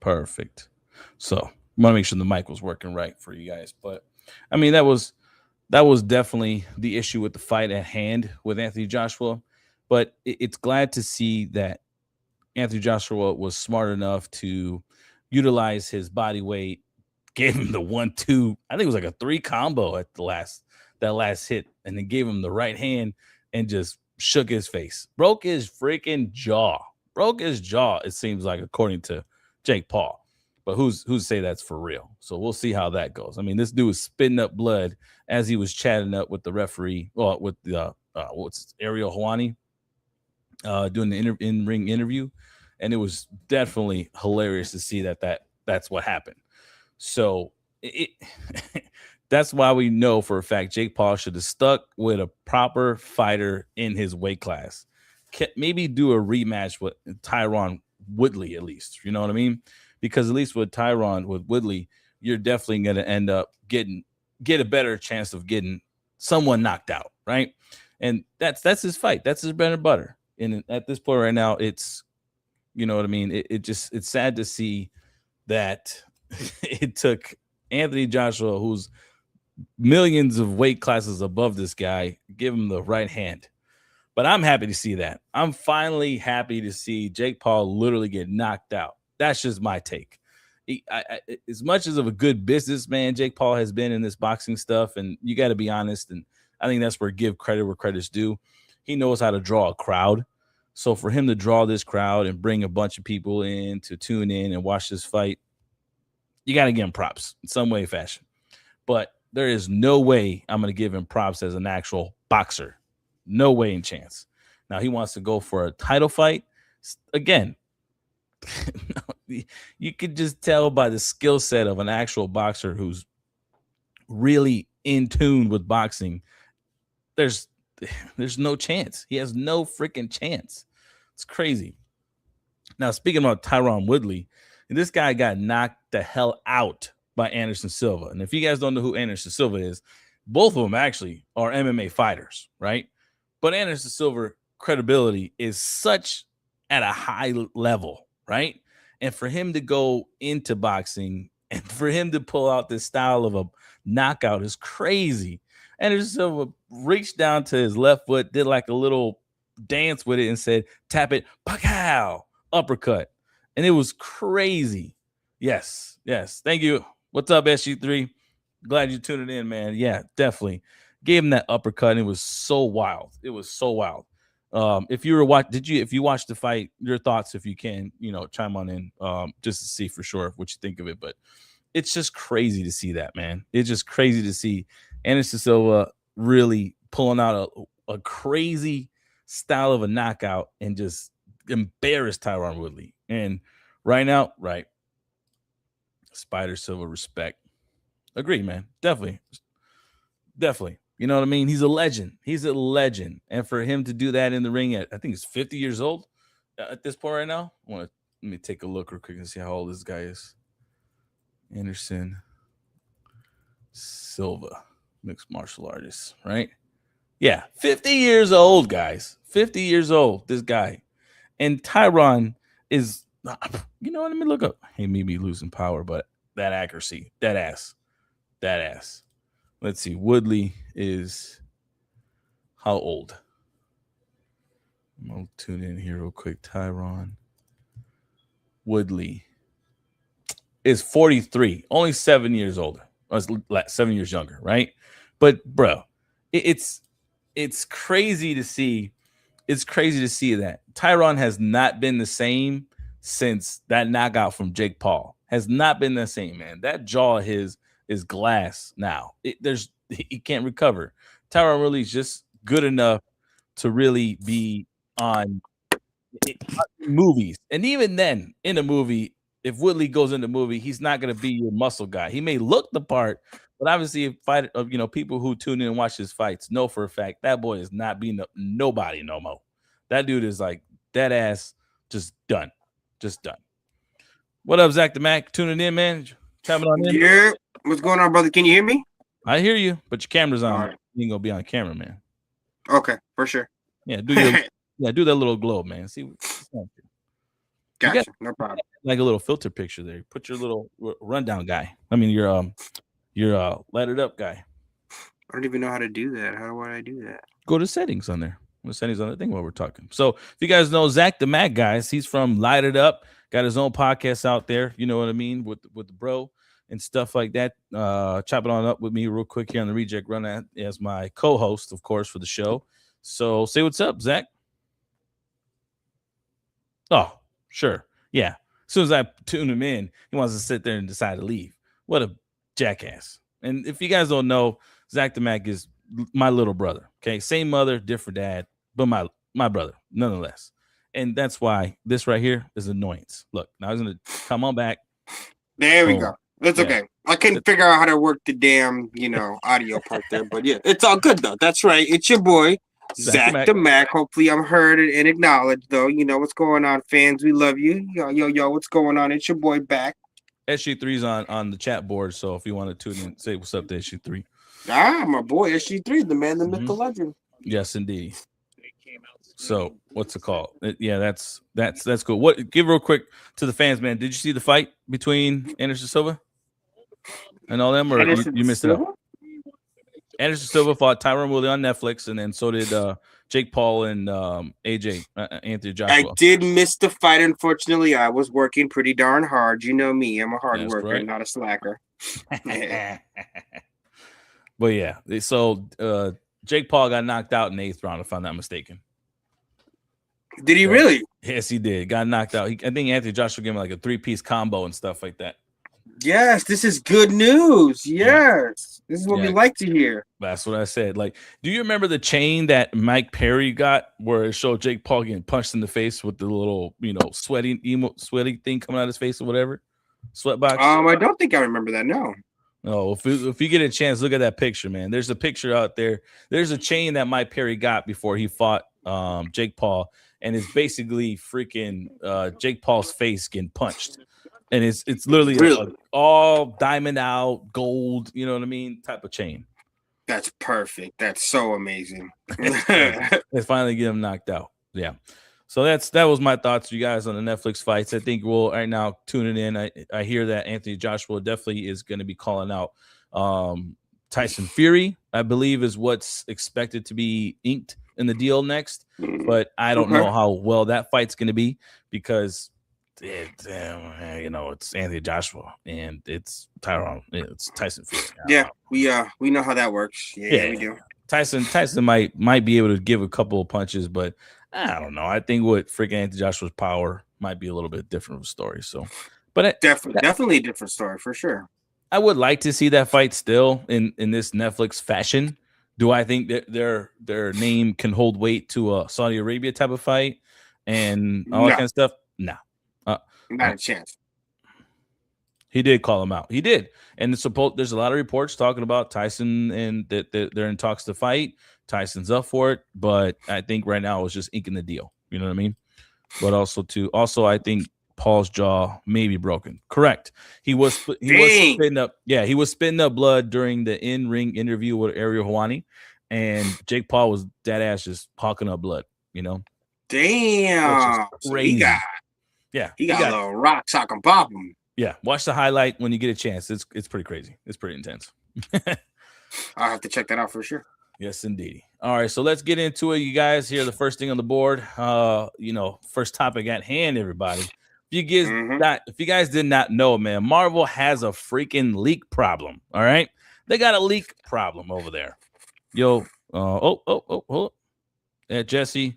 Perfect. So I want to make sure the mic was working right for you guys. But I mean, that was definitely the issue with the fight at hand with Anthony Joshua. But it's glad to see that Anthony Joshua was smart enough to utilize his body weight, gave him the 1-2. I think it was like a 3 combo at the last hit, and then gave him the right hand and just shook his face, broke his freaking jaw, broke his jaw. It seems like, according to Jake Paul. But who's to say that's for real? So we'll see how that goes. I mean, this dude was spitting up blood as he was chatting up with the referee, well, with the what's Ariel Hawani, doing the in-ring interview, and it was definitely hilarious to see that's what happened. So that's why we know for a fact Jake Paul should have stuck with a proper fighter in his weight class. Maybe do a rematch with Tyron Woodley at least. You know what I mean? Because at least with Woodley, you're definitely going to end up get a better chance of getting someone knocked out, right? And that's his fight. That's his bread and butter. And at this point right now, it's, you know what I mean? It's sad to see that it took Anthony Joshua, who's millions of weight classes above this guy, give him the right hand. But I'm happy to see that. I'm finally happy to see Jake Paul literally get knocked out. That's just my take. As much as of a good businessman Jake Paul has been in this boxing stuff, and you got to be honest, and I think that's where give credit where credit's due. He knows how to draw a crowd. So for him to draw this crowd and bring a bunch of people in to tune in and watch this fight, you got to give him props in some way, fashion. But there is no way I'm going to give him props as an actual boxer. No way in chance. Now he wants to go for a title fight. Again, you could just tell by the skill set of an actual boxer who's really in tune with boxing. There's no chance. He has no freaking chance. It's crazy. Now, speaking about Tyron Woodley, this guy got knocked the hell out by Anderson Silva. And if you guys don't know who Anderson Silva is, both of them actually are MMA fighters, right? But Anderson Silva credibility is such at a high level, right? And for him to go into boxing and for him to pull out this style of a knockout is crazy. Anderson Silva reached down to his left foot, did like a little dance with it and said, tap it, pow, uppercut. And it was crazy. Yes. Thank you. What's up, SG3? Glad you tuned in, man. Yeah, definitely. Gave him that uppercut, and it was so wild. If you watched the fight, your thoughts, if you can, chime on in, just to see for sure what you think of it. But it's just crazy to see that, man. It's just crazy to see Anderson Silva really pulling out a crazy style of a knockout and just embarrass Tyron Woodley. And right now, right, Spider Silva, respect. Agree, man. Definitely. You know what I mean? He's a legend. And for him to do that in the ring at, I think he's 50 years old at this point right now. Let me take a look real quick and see how old this guy is. Anderson Silva, mixed martial artist, right? Yeah, 50 years old, guys. 50 years old, this guy. And Tyron is, you know what? Let me look up. He may be losing power, but that accuracy, that ass. Let's see. Woodley is how old? I'm going to tune in here real quick. Tyron Woodley is 43, only 7 years older. Or 7 years younger, right? But bro, it's crazy to see. It's crazy to see that Tyron has not been the same since that knockout from Jake Paul. Has not been the same, man. That jaw of his is glass now. He can't recover. Tyron really is just good enough to really be on movies. And even then, in a movie, if Woodley goes in the movie, he's not going to be your muscle guy. He may look the part, but obviously, people who tune in and watch his fights know for a fact that boy is not being nobody no more. That dude is like dead ass, just done. What up, Zach the Mac? Tuning in, man. Chiming on in. Yeah. What's going on, brother? Can you hear me? I hear you, but your camera's on. Right. You ain't gonna be on camera, man. Okay, for sure. Yeah, do that little globe, man. See. You got Gotcha. No problem. like a little filter picture there. Put your little rundown guy. I mean, your light it up guy. I don't even know how to do that. How do I do that? Go to settings on there. The settings on the thing while we're talking. So if you guys know Zach the Mac, guys, he's from Light It Up. Got his own podcast out there. You know what I mean with the bro and stuff like that. Chop it on up with me real quick here on the Reject Run as my co-host, of course, for the show. So say what's up, Zach. Oh, sure. Yeah. As soon as I tune him in, he wants to sit there and decide to leave. What a jackass. And if you guys don't know, Zach the Mac is my little brother. Okay. Same mother, different dad, but my brother, nonetheless. And that's why this right here is annoyance. Look, now he's gonna come on back. There we go. That's okay. I couldn't figure out how to work the damn, audio part there, but yeah, it's all good though. That's right. It's your boy, Zach the Mac. Hopefully I'm heard and acknowledged though. You know what's going on, fans. We love you. Yo, what's going on? It's your boy back. SG3's on the chat board, so if you want to tune in, say what's up to SG3. My boy, SG3, the man, the myth, the legend. Yes, indeed. So what's it called? Yeah, that's cool. What? Give real quick to the fans, man. Did you see the fight between Anderson Silva and all them, or you missed it out? Anderson Silva fought Tyron Woodley on Netflix, and then so did Jake Paul and AJ Anthony Joshua. I did miss the fight, unfortunately. I was working pretty darn hard. You know me. I'm a hard worker, right. Not a slacker. But yeah, so Jake Paul got knocked out in the 8th round, if I'm not mistaken. Did he really? Yes, he did. Got knocked out. I think Anthony Joshua gave him like a 3-piece combo and stuff like that. Yes, this is good news. Yes. This is what we like to hear. That's what I said. Like, do you remember the chain that Mike Perry got where it showed Jake Paul getting punched in the face with the little, sweaty thing coming out of his face or whatever? Sweat box? I don't think I remember that, no. Oh, if you get a chance, look at that picture, man. There's a picture out there. There's a chain that Mike Perry got before he fought Jake Paul, and it's basically freaking Jake Paul's face getting punched. And it's literally all diamond out, gold, you know what I mean, type of chain. That's perfect. That's so amazing. They finally get him knocked out. Yeah. So that was my thoughts, you guys, on the Netflix fights. I think we'll right now tuning in. I hear that Anthony Joshua definitely is going to be calling out Tyson Fury, I believe, is what's expected to be inked in the deal next. But I don't know how well that fight's going to be because it's Anthony Joshua and it's Tyson Fury. Yeah, we know how that works. Yeah, we do. Tyson might be able to give a couple of punches, but I don't know. I think with freaking Anthony Joshua's power might be a little bit different of a story. So, but definitely a different story for sure. I would like to see that fight still in this Netflix fashion. Do I think that their name can hold weight to a Saudi Arabia type of fight and all that kind of stuff? No. Not a chance. He did call him out. He did. And there's a lot of reports talking about Tyson and that they're in talks to fight. Tyson's up for it, but I think right now it's just inking the deal. You know what I mean? But also I think Paul's jaw may be broken. Correct. He was spitting up. Yeah, he was spitting up blood during the in-ring interview with Ariel Helwani, and Jake Paul was dead ass just hawking up blood. Damn. Crazy. He got a little rock sock and pop him. Yeah, watch the highlight when you get a chance. It's pretty crazy. It's pretty intense. I'll have to check that out for sure. Yes, indeed. All right, so let's get into it, you guys. Here, the first thing on the board. First topic at hand, everybody. If you guys did not know, man, Marvel has a freaking leak problem. All right, they got a leak problem over there. Yo, hold up. Yeah, Jesse,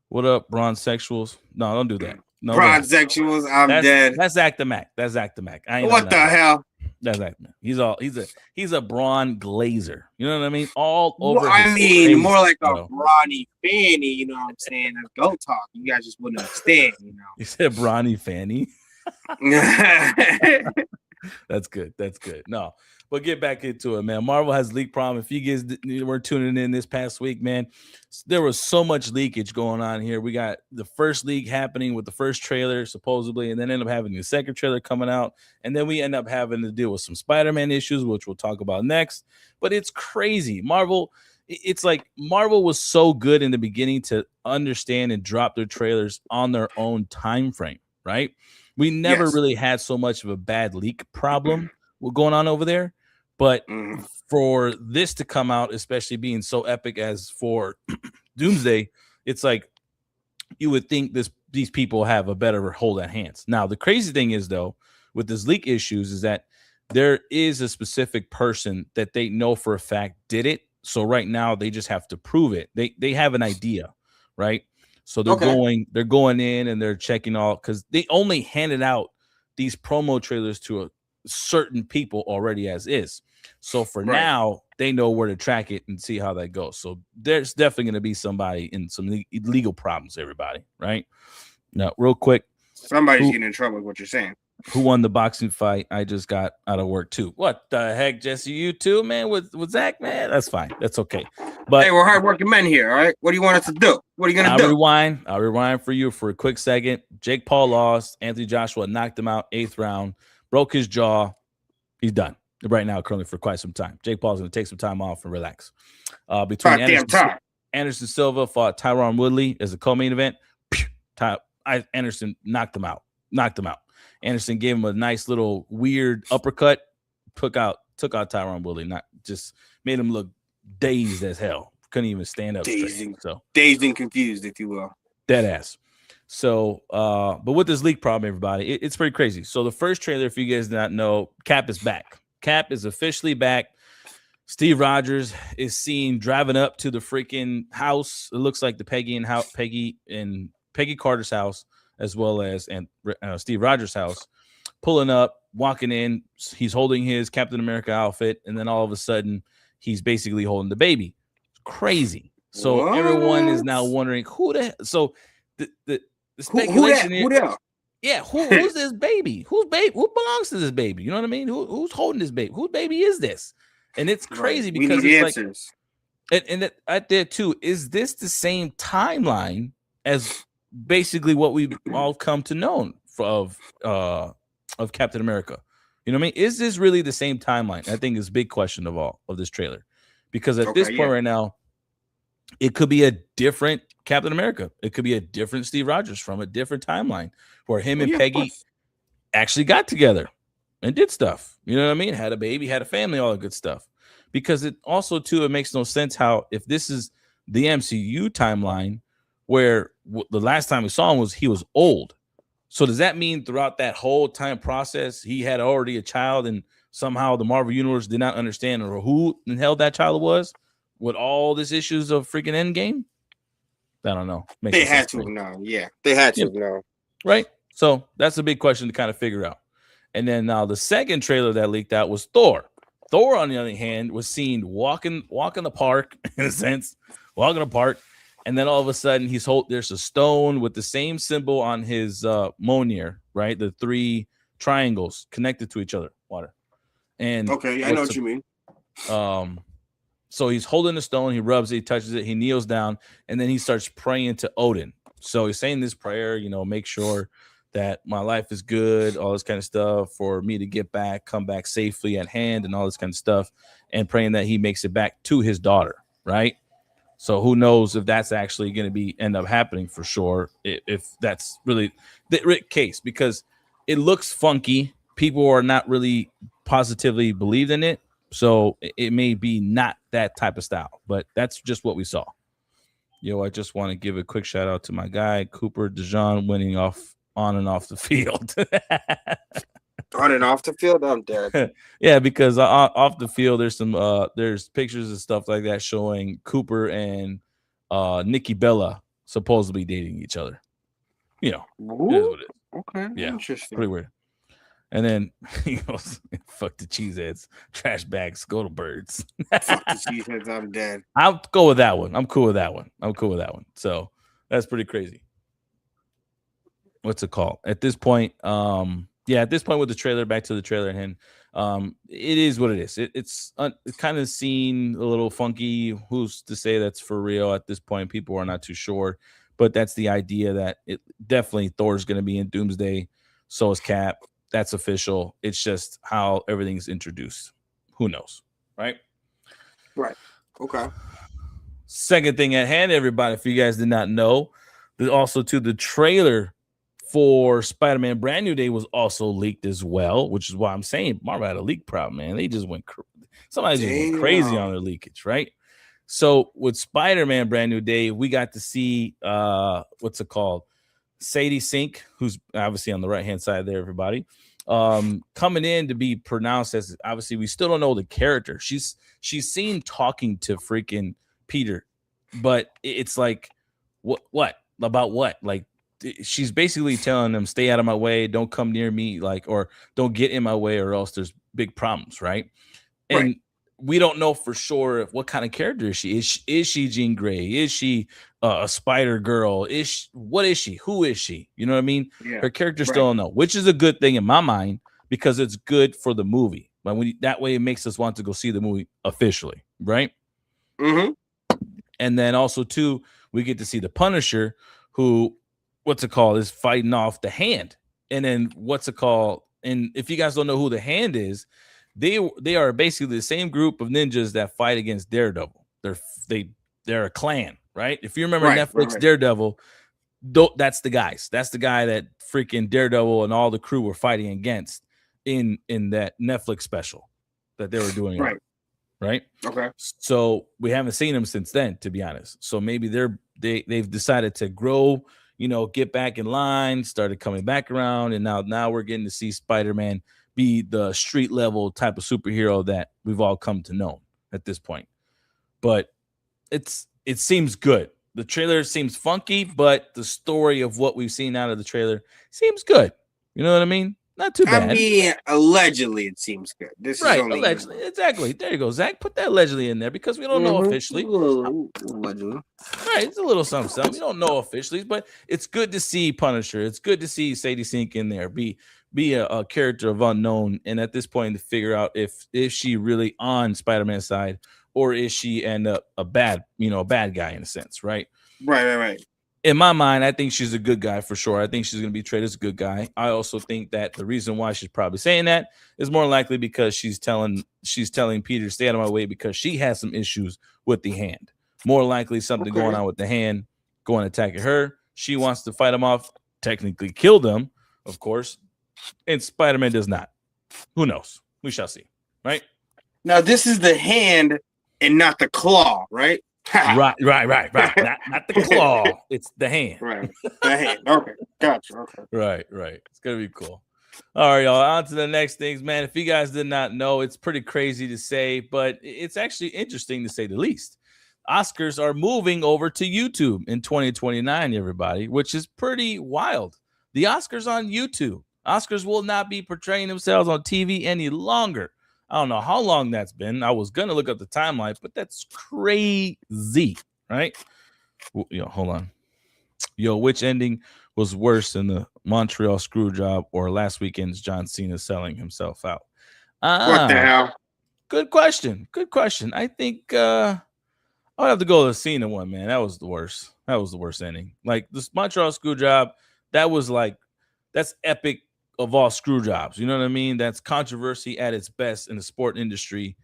what up, Bronze Sexuals? No, don't do that. No, Bronze Sexuals, I'm dead. That's Zach the Mac. That's Zach the Mac. What the hell? That's Zach the Mac. He's a brawn glazer. You know what I mean? All over. Well, I mean, more like a brawny fanny. You know what I'm saying? That's go talk. You guys just wouldn't understand. You said brawny fanny. That's good. No, but get back into it, man. Marvel has leak problem. If you guys were tuning in this past week, man, there was so much leakage going on here. We got the first leak happening with the first trailer, supposedly, and then end up having the second trailer coming out. And then we end up having to deal with some Spider-Man issues, which we'll talk about next. But it's crazy. It's like Marvel was so good in the beginning to understand and drop their trailers on their own time frame, right? We never really had so much of a bad leak problem going on over there. But for this to come out, especially being so epic as for Doomsday, it's like you would think these people have a better hold at hands. Now, the crazy thing is, though, with this leak issues is that there is a specific person that they know for a fact did it. So right now they just have to prove it. They have an idea, right? So they're going in and they're checking all, because they only handed out these promo trailers to a certain people already as is. So for now, they know where to track it and see how that goes. So there's definitely going to be somebody in some legal problems, everybody, right? Now, real quick. Somebody's getting in trouble with what you're saying. Who won the boxing fight? I just got out of work too. What the heck, Jesse? You too, man? With Zach, man? That's fine. That's okay. But hey, we're hardworking men here, all right? What do you want us to do? What are you gonna do? I'll rewind for you for a quick second. Jake Paul lost. Anthony Joshua knocked him out 8th round, broke his jaw. He's done right now, currently for quite some time. Jake Paul's going to take some time off and relax. Between Anderson Silva fought Tyron Woodley as a co-main event. Anderson knocked him out. Anderson gave him a nice little weird uppercut. Took out Tyron Woodley. Not just made him look dazed as hell. Couldn't even stand up straight. So dazed and confused, if you will. Dead ass. So, but with this leak problem, everybody, it's pretty crazy. So the first trailer, if you guys did not know, Cap is back. Cap is officially back. Steve Rogers is seen driving up to the freaking house. It looks like the Peggy Carter's house, as well as Steve Rogers' house, pulling up, walking in. He's holding his Captain America outfit, and then all of a sudden, he's basically holding the baby. It's crazy. So everyone is now wondering who the. So the speculation who's this baby? Who belongs to this baby? You know what I mean? Who's holding this baby? Whose baby is this? And it's crazy because it's answers. And right there too, is this the same timeline as basically what we've all come to know of Captain America? You know what I mean? Is this really the same timeline? I think is a big question of all of this trailer, because at this point right now, it could be a different Captain America. It could be a different Steve Rogers from a different timeline where him and Peggy actually got together and did stuff. You know what I mean? Had a baby, had a family, all that good stuff. Because it also, too, it makes no sense how, if this is the MCU timeline where the last time we saw him he was old. So does that mean throughout that whole time process, he had already a child and somehow the Marvel Universe did not understand or who in hell that child was? With all these issues of freaking Endgame? I don't know. They had to know. Yeah, they had to know. Right? So that's a big question to kind of figure out. And then now the second trailer that leaked out was Thor. Thor, on the other hand, was seen walking the park, in a sense, walking the park. And then all of a sudden, there's a stone with the same symbol on his Mjolnir, right? The 3 triangles connected to each other. Water. And I know what you mean. So he's holding the stone, he rubs it, he touches it, he kneels down, and then he starts praying to Odin. So he's saying this prayer, make sure that my life is good, all this kind of stuff, for me to come back safely at hand, and all this kind of stuff, and praying that he makes it back to his daughter, right? So who knows if that's actually going to end up happening for sure, if that's really the case, because it looks funky. People are not really positively believed in it. So it may be not that type of style, but that's just what we saw. I just want to give a quick shout out to my guy, Cooper DeJean, winning on and off the field. On and off the field? I'm dead. Yeah, because off the field, there's pictures and stuff like that showing Cooper and Nikki Bella supposedly dating each other. Okay. Yeah, interesting. Pretty weird. And then he goes, fuck the cheeseheads, trash bags, go to birds. Fuck the cheeseheads, I'm dead. I'll go with that one. I'm cool with that one. So that's pretty crazy. What's it called? At this point, at this point with the trailer, back to the trailer and it is what it is. It's kind of seen a little funky. Who's to say that's for real at this point? People are not too sure. But that's the idea that it definitely Thor's going to be in Doomsday. So is Cap. That's official. It's just how everything's introduced. Who knows, right? Right. Okay. Second thing at hand, everybody, if you guys did not know, also to the trailer for Spider-Man Brand New Day was also leaked as well, which is why I'm saying Marvel had a leak problem, man. They just went somebody just went crazy on their leakage, right? So with Spider-Man Brand New Day, we got to see what's it called? Sadie Sink, who's obviously on the right-hand side there, everybody. Coming in to be pronounced as, obviously we still don't know the character. She's seen talking to freaking Peter, but it's like what about what? Like she's basically telling them, stay out of my way, don't come near me, like, or don't get in my way, or else there's big problems, right? And we don't know for sure what kind of character is she. Is she Jean Grey? Is she a Spider Girl? What is she? Who is she? You know what I mean? Yeah. Her character still don't know, which is a good thing in my mind because it's good for the movie. But that way, it makes us want to go see the movie officially, right? Mm-hmm. And then also too, we get to see the Punisher, who what's it called is fighting off the Hand, and then what's it called? And if you guys don't know who the Hand is, they are basically the same group of ninjas that fight against Daredevil. They're a clan, right? If you remember Netflix Daredevil, that's the guys. That's the guy that freaking Daredevil and all the crew were fighting against in that Netflix special that they were doing. Right. Okay. So we haven't seen them since then, to be honest. So maybe they've decided to grow, get back in line, started coming back around, and now we're getting to see Spider-Man be the street level type of superhero that we've all come to know at this point. But it seems good. The trailer seems funky, but the story of what we've seen out of the trailer seems good. You know what I mean? Not too bad. I mean, allegedly it seems good. This right, is only allegedly. Exactly. There you go, Zach. Put that allegedly in there because we don't know officially. Allegedly. Right, it's a little something. We don't know officially, but it's good to see Punisher. It's good to see Sadie Sink in there. Be a character of unknown, and at this point to figure out if she really on Spider-Man's side or is she end up a bad guy in a sense, right? Right. In my mind, I think she's a good guy for sure. I think she's going to be treated as a good guy. I also think that the reason why she's probably saying that is more likely because she's telling Peter to stay out of my way because she has some issues with the Hand. More likely something going on with the Hand, going attacking her. She wants to fight him off, technically kill them, of course. And Spider-Man does not. Who knows? We shall see. Right? Now, this is the Hand and not the claw, right? right. Not the claw. It's the Hand. Right. The Hand. Okay. Gotcha. Okay. Right. It's going to be cool. All right, y'all. On to the next things, man. If you guys did not know, it's pretty crazy to say, but it's actually interesting to say the least. Oscars are moving over to YouTube in 2029, everybody, which is pretty wild. The Oscars on YouTube. Oscars will not be portraying themselves on TV any longer. I don't know how long that's been. I was going to look up the timeline, but that's crazy, right? Hold on. Which ending was worse than the Montreal screw job or last weekend's John Cena selling himself out? What the hell? Good question. I think I would have to go with the Cena one, man. That was the worst. That was the worst ending. Like this Montreal screw job, that's epic of all screw jobs. You know what I mean? That's controversy at its best in the sport industry,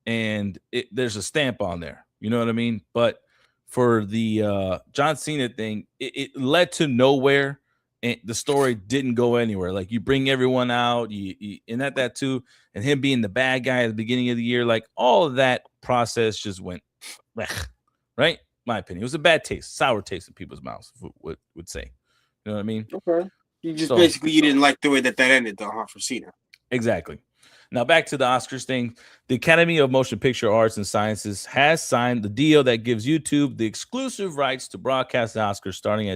and there's a stamp on there. You know what I mean? But for the John Cena thing, it led to nowhere, and the story didn't go anywhere. Like you bring everyone out, and at that too, and him being the bad guy at the beginning of the year, like all of that process just went, right? My opinion, it was a bad taste, sour taste in people's mouths. Would say, you know what I mean? Okay. You didn't like the way that ended, though, huh, for Cena? Exactly. Now back to the Oscars thing. The Academy of Motion Picture Arts and Sciences has signed the deal that gives YouTube the exclusive rights to broadcast the Oscars starting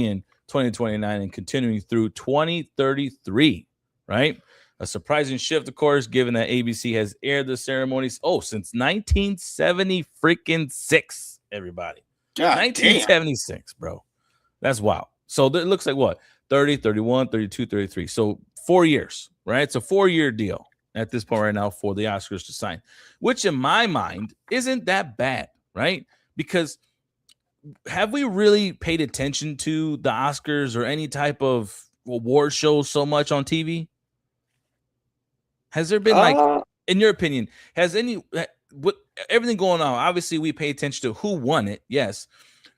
in 2029 and continuing through 2033. Right? A surprising shift, of course, given that ABC has aired the ceremonies since 1976. Everybody, 1976, bro. That's wild. So it looks like what? 30, 31, 32, 33. So 4 years, right? It's a 4-year deal at this point right now for the Oscars to sign, which in my mind isn't that bad, right? Because have we really paid attention to the Oscars or any type of award shows so much on TV? Has there been in your opinion, has everything going on? Obviously, we pay attention to who won it, yes,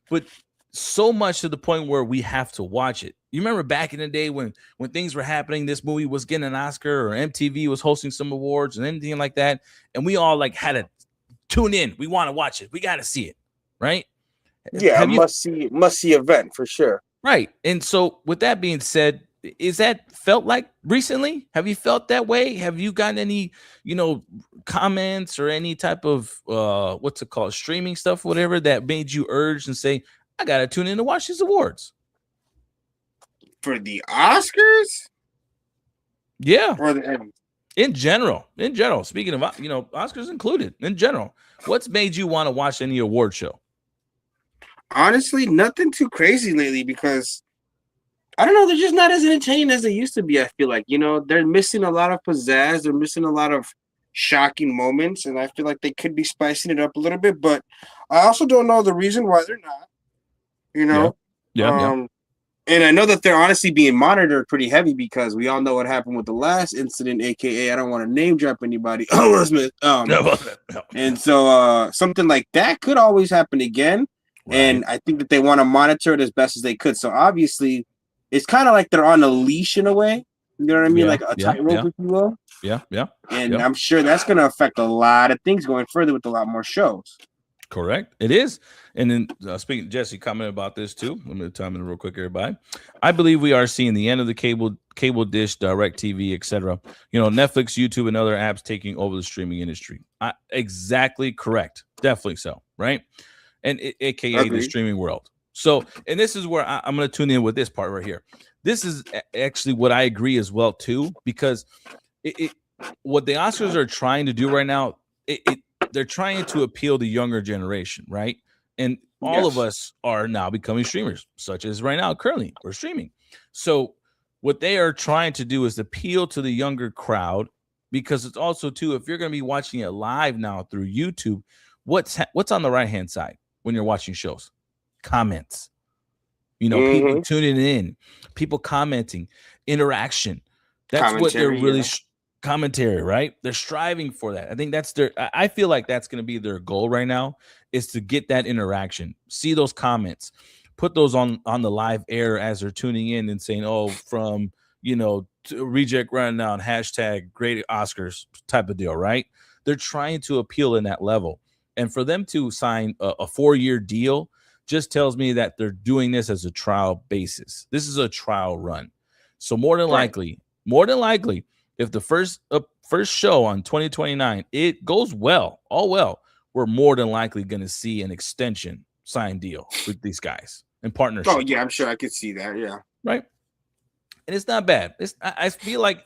but so much to the point where we have to watch it. You remember back in the day when things were happening, this movie was getting an Oscar or MTV was hosting some awards and anything like that, and we all like had to tune in. We want to watch it. We got to see it, right? Yeah, must see event for sure. Right. And so with that being said, is that felt like recently? Have you felt that way? Have you gotten any, comments or any type of what's it called, streaming stuff, whatever, that made you urge and say, I gotta tune in to watch these awards? For the Oscars? Yeah. Or in general. Speaking of Oscars included, in general. What's made you want to watch any award show? Honestly, nothing too crazy lately because I don't know, they're just not as entertaining as they used to be. I feel like, they're missing a lot of pizzazz, they're missing a lot of shocking moments, and I feel like they could be spicing it up a little bit, but I also don't know the reason why they're not, Yeah. And I know that they're honestly being monitored pretty heavy because we all know what happened with the last incident, aka I don't want to name drop anybody. Smith. And so something like that could always happen again. Right. And I think that they want to monitor it as best as they could. So obviously, it's kind of like they're on a leash in a way. You know what I mean? Like a tightrope, if you will. Yeah. And I'm sure that's going to affect a lot of things going further with a lot more shows. Correct. It is. And then speaking, Jesse commented about this too. Let me time in real quick, everybody. I believe we are seeing the end of the cable dish, direct TV, etc. Netflix, YouTube, and other apps taking over the streaming industry. Exactly correct. Definitely so. Right. And aka the streaming world. So, and this is where I'm going to tune in with this part right here. This is actually what I agree as well too, because what the Oscars are trying to do right now, they're trying to appeal to younger generation, right? And all of us are now becoming streamers, such as right now, currently, we're streaming. So what they are trying to do is appeal to the younger crowd, because it's also, too, if you're going to be watching it live now through YouTube, what's on the right-hand side when you're watching shows? Comments. People tuning in, people commenting, interaction. That's what they're really... commentary, right? They're striving for that. I think I feel like that's going to be their goal right now, is to get that interaction, see those comments, put those on the live air as they're tuning in and saying, oh, from, reject rundown, hashtag great Oscars type of deal, right? They're trying to appeal in that level. And for them to sign a 4-year deal just tells me that they're doing this as a trial basis. This is a trial run. So more than likely, if the first show on 2029, it goes well, we're more than likely going to see an extension signed deal with these guys in partnership. Oh, yeah, I'm sure I could see that, yeah. Right? And it's not bad. I feel like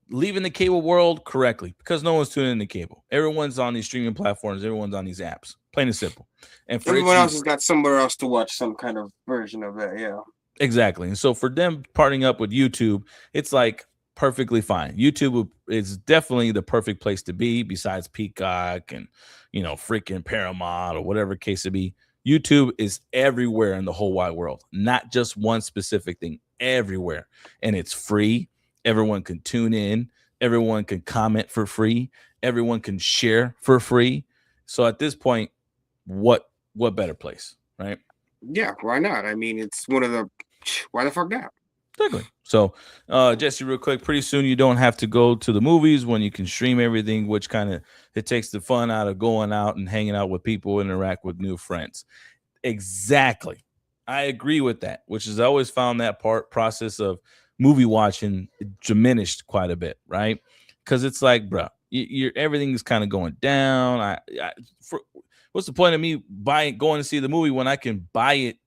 leaving the cable world correctly, because no one's tuning in the cable. Everyone's on these streaming platforms. Everyone's on these apps. Plain and simple. And for everyone else has got somewhere else to watch some kind of version of that, yeah. Exactly. And so for them partnering up with YouTube, it's like perfectly fine. YouTube is definitely the perfect place to be, besides Peacock and freaking Paramount or whatever case it be. YouTube is everywhere in the whole wide world, not just one specific thing, everywhere. And it's free. Everyone can tune in, everyone can comment for free, everyone can share for free. So at this point, what better place, right? Yeah, why not? I mean, it's one of the... Why the fuck not? Exactly. So, Jesse, real quick, pretty soon you don't have to go to the movies when you can stream everything, which kind of, it takes the fun out of going out and hanging out with people, interact with new friends. Exactly. I agree with that, which is I always found that process of movie watching diminished quite a bit, right? Because it's like, bro, everything is kind of going down. What's the point of me going to see the movie when I can buy it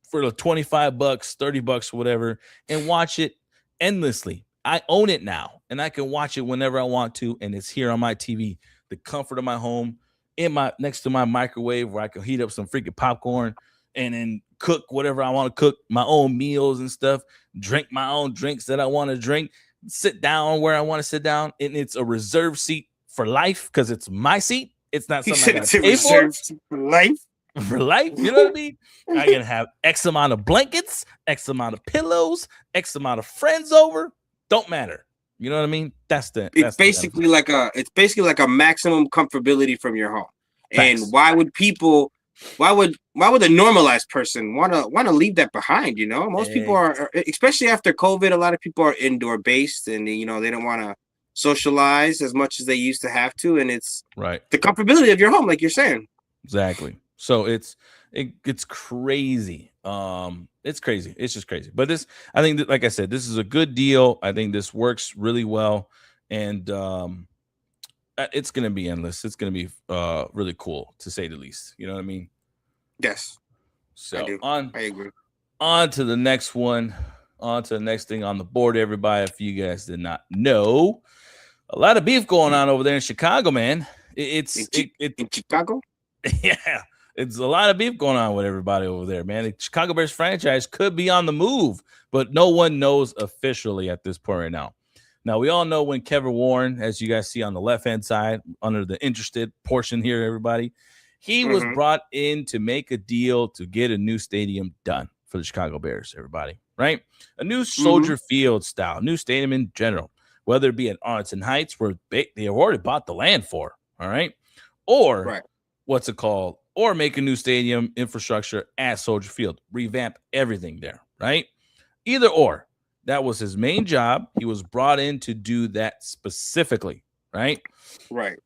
for the $25, $30, whatever, and watch it endlessly? I own it now, and I can watch it whenever I want to, and it's here on my TV, the comfort of my home, next to my microwave, where I can heat up some freaking popcorn and then cook whatever I want to cook, my own meals and stuff, drink my own drinks that I want to drink, sit down where I want to sit down, and it's a reserved seat for life because it's my seat. It's not something I got to pay for. For life? For life, you know what I mean? I can have X amount of blankets, X amount of pillows, X amount of friends over. Don't matter. You know what I mean? It's basically like a maximum comfortability from your home. Facts. And why would people why would the normalized person wanna leave that behind? You know, most people are, especially after COVID, a lot of people are indoor based, and they don't want to socialize as much as they used to have to, and it's right. the comfortability of your home, like you're saying. Exactly. So it's crazy. It's crazy. It's just crazy. But this, I think that, like I said, this is a good deal. I think this works really well, and it's gonna be endless. It's gonna be really cool, to say the least. You know what I mean? Yes, I So do. on I agree. on to the next one. On to the next thing on the board, everybody. If you guys did not know, a lot of beef going on over there in Chicago, man. In Chicago. Yeah, it's a lot of beef going on with everybody over there, man. The Chicago Bears franchise could be on the move, but no one knows officially at this point right now. Now, we all know when Kevin Warren, as you guys see on the left-hand side, under the interested portion here, everybody, he was brought in to make a deal to get a new stadium done for the Chicago Bears, everybody, right? A new Soldier Field style, new stadium in general, whether it be at Arlington Heights, where they have already bought the land for, all right? Or what's it called? Or make a new stadium infrastructure at Soldier Field, revamp everything there, right? Either or. That was his main job. He was brought in to do that specifically, right? Right.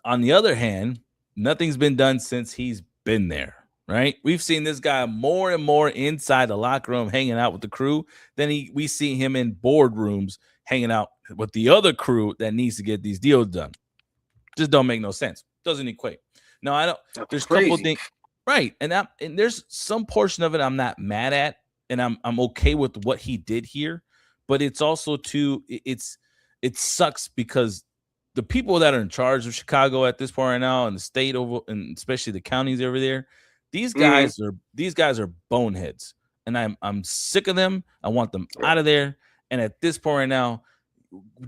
On the other hand, nothing's been done since he's been there, right? We've seen this guy more and more inside the locker room hanging out with the crew than we see him in boardrooms hanging out with the other crew that needs to get these deals done. Just don't make no sense. Doesn't equate. No, I don't. That's there's crazy. a couple things, right? And there's some portion of it I'm not mad at, and I'm okay with what he did here, but it's also it sucks because the people that are in charge of Chicago at this point right now, and the state over, and especially the counties over there, these guys are boneheads, and I'm sick of them. I want them out of there. And at this point right now,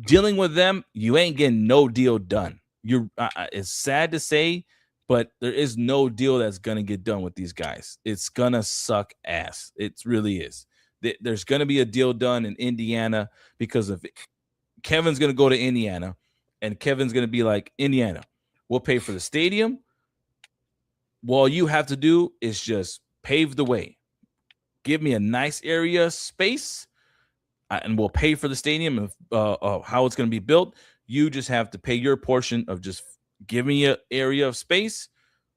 dealing with them, you ain't getting no deal done. It's sad to say, but there is no deal that's gonna get done with these guys. It's gonna suck ass. It really is. There's gonna be a deal done in Indiana because of Kevin's gonna go to Indiana, and Kevin's gonna be like, Indiana, we'll pay for the stadium. All you have to do is just pave the way. Give me a nice area space, and we'll pay for the stadium and how it's going to be built. You just have to pay your portion of just give me an area of space,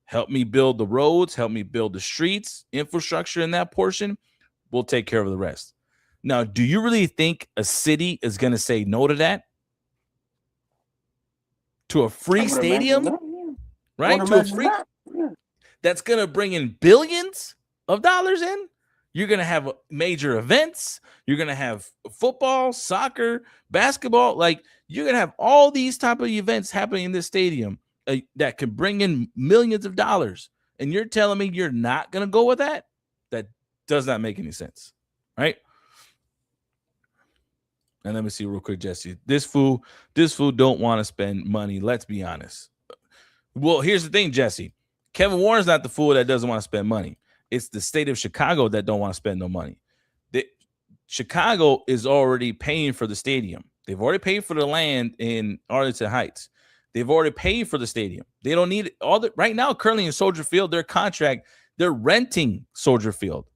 help me build the roads, help me build the streets, infrastructure in that portion. We'll take care of the rest. Now, do you really think a city is going to say no to that? To a free stadium? Right? To a free that's going to bring in billions of dollars in? You're going to have major events. You're going to have football, soccer, basketball. Like, you're going to have all these type of events happening in this stadium that can bring in millions of dollars. And you're telling me you're not going to go with that? That does not make any sense, right? And let me see real quick, Jesse. This fool don't want to spend money. Let's be honest. Well, here's the thing, Jesse. Kevin Warren's not the fool that doesn't want to spend money. It's the state of Chicago that don't want to spend no money. Chicago is already paying for the stadium. They've already paid for the land in Arlington Heights. They've already paid for the stadium. They don't need right now. Currently in Soldier Field, their contract, they're renting Soldier Field.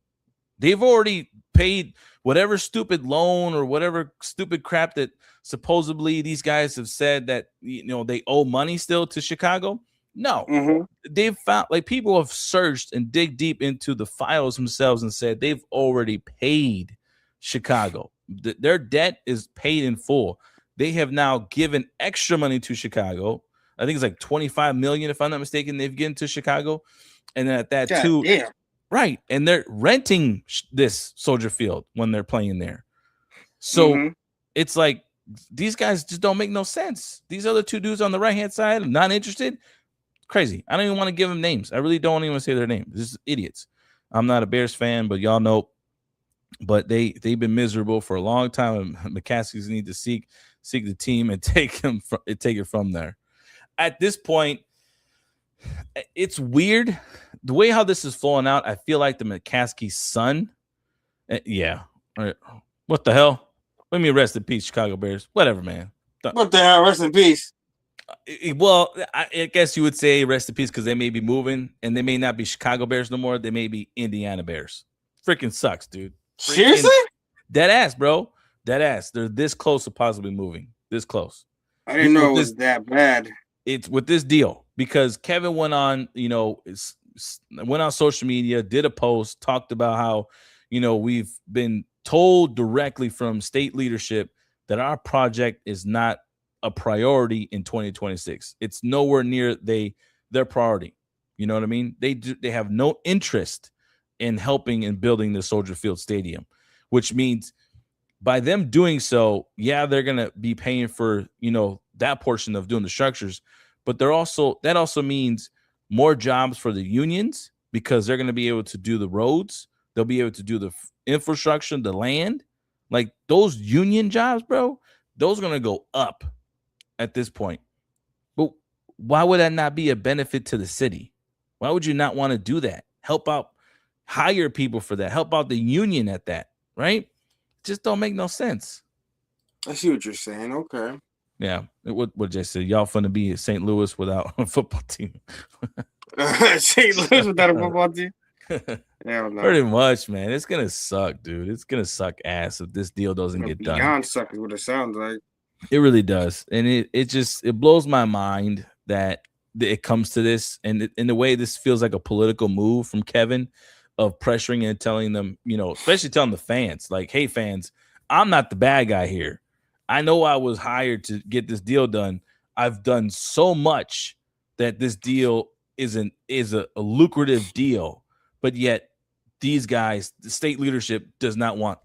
They've already paid whatever stupid loan or whatever stupid crap that supposedly these guys have said that they owe money still to Chicago. No, they've found, like, people have searched and dig deep into the files themselves and said they've already paid Chicago. Their debt is paid in full. They have now given extra money to Chicago. I think it's like $25 million, if I'm not mistaken, they've given to Chicago. And then at that too, right. And they're renting this Soldier Field when they're playing there. So it's like, these guys just don't make no sense. These other two dudes on the right-hand side, I'm not interested. Crazy. I don't even want to give them names. I really don't even say their names. This is idiots. I'm not a Bears fan, but y'all know. But they've been miserable for a long time. And McCaskey's need to seek the team and take it from there. At this point, it's weird the way how this is flowing out. I feel like the McCaskey son. Yeah. What the hell? Let me rest in peace, Chicago Bears. Whatever, man. What the hell? Rest in peace. Well, I guess you would say rest in peace because they may be moving and they may not be Chicago Bears no more. They may be Indiana Bears. Freaking sucks, dude. Seriously? Dead ass, bro. Dead ass. They're this close to possibly moving. This close. I didn't know it was that bad. It's with this deal because Kevin went on, went on social media, did a post, talked about how, we've been told directly from state leadership that our project is not a priority in 2026. It's nowhere near their priority. You know what I mean? They have no interest in helping and building the Soldier Field Stadium, which means by them doing so, yeah, they're going to be paying for, that portion of doing the structures, but that also means more jobs for the unions because they're going to be able to do the roads. They'll be able to do the infrastructure, the land, like those union jobs, bro. Those are going to go up at this point. But why would that not be a benefit to the city? Why would you not want to do that? Help out, hire people for that, help out the union at that, right? Just don't make no sense. I see what you're saying. Okay. Yeah. What Jay said, y'all finna be at St. Louis without a football team. St. Louis without a football team? Hell no. Pretty much, man. It's gonna suck, dude. It's gonna suck ass if this deal doesn't get done. Beyond suck is what it sounds like. It really does. And it blows my mind that it comes to this. And in the way this feels like a political move from Kevin of pressuring and telling them, especially telling the fans, like, hey, fans, I'm not the bad guy here. I know I was hired to get this deal done. I've done so much that this deal is a lucrative deal, but yet these guys, the state leadership does not want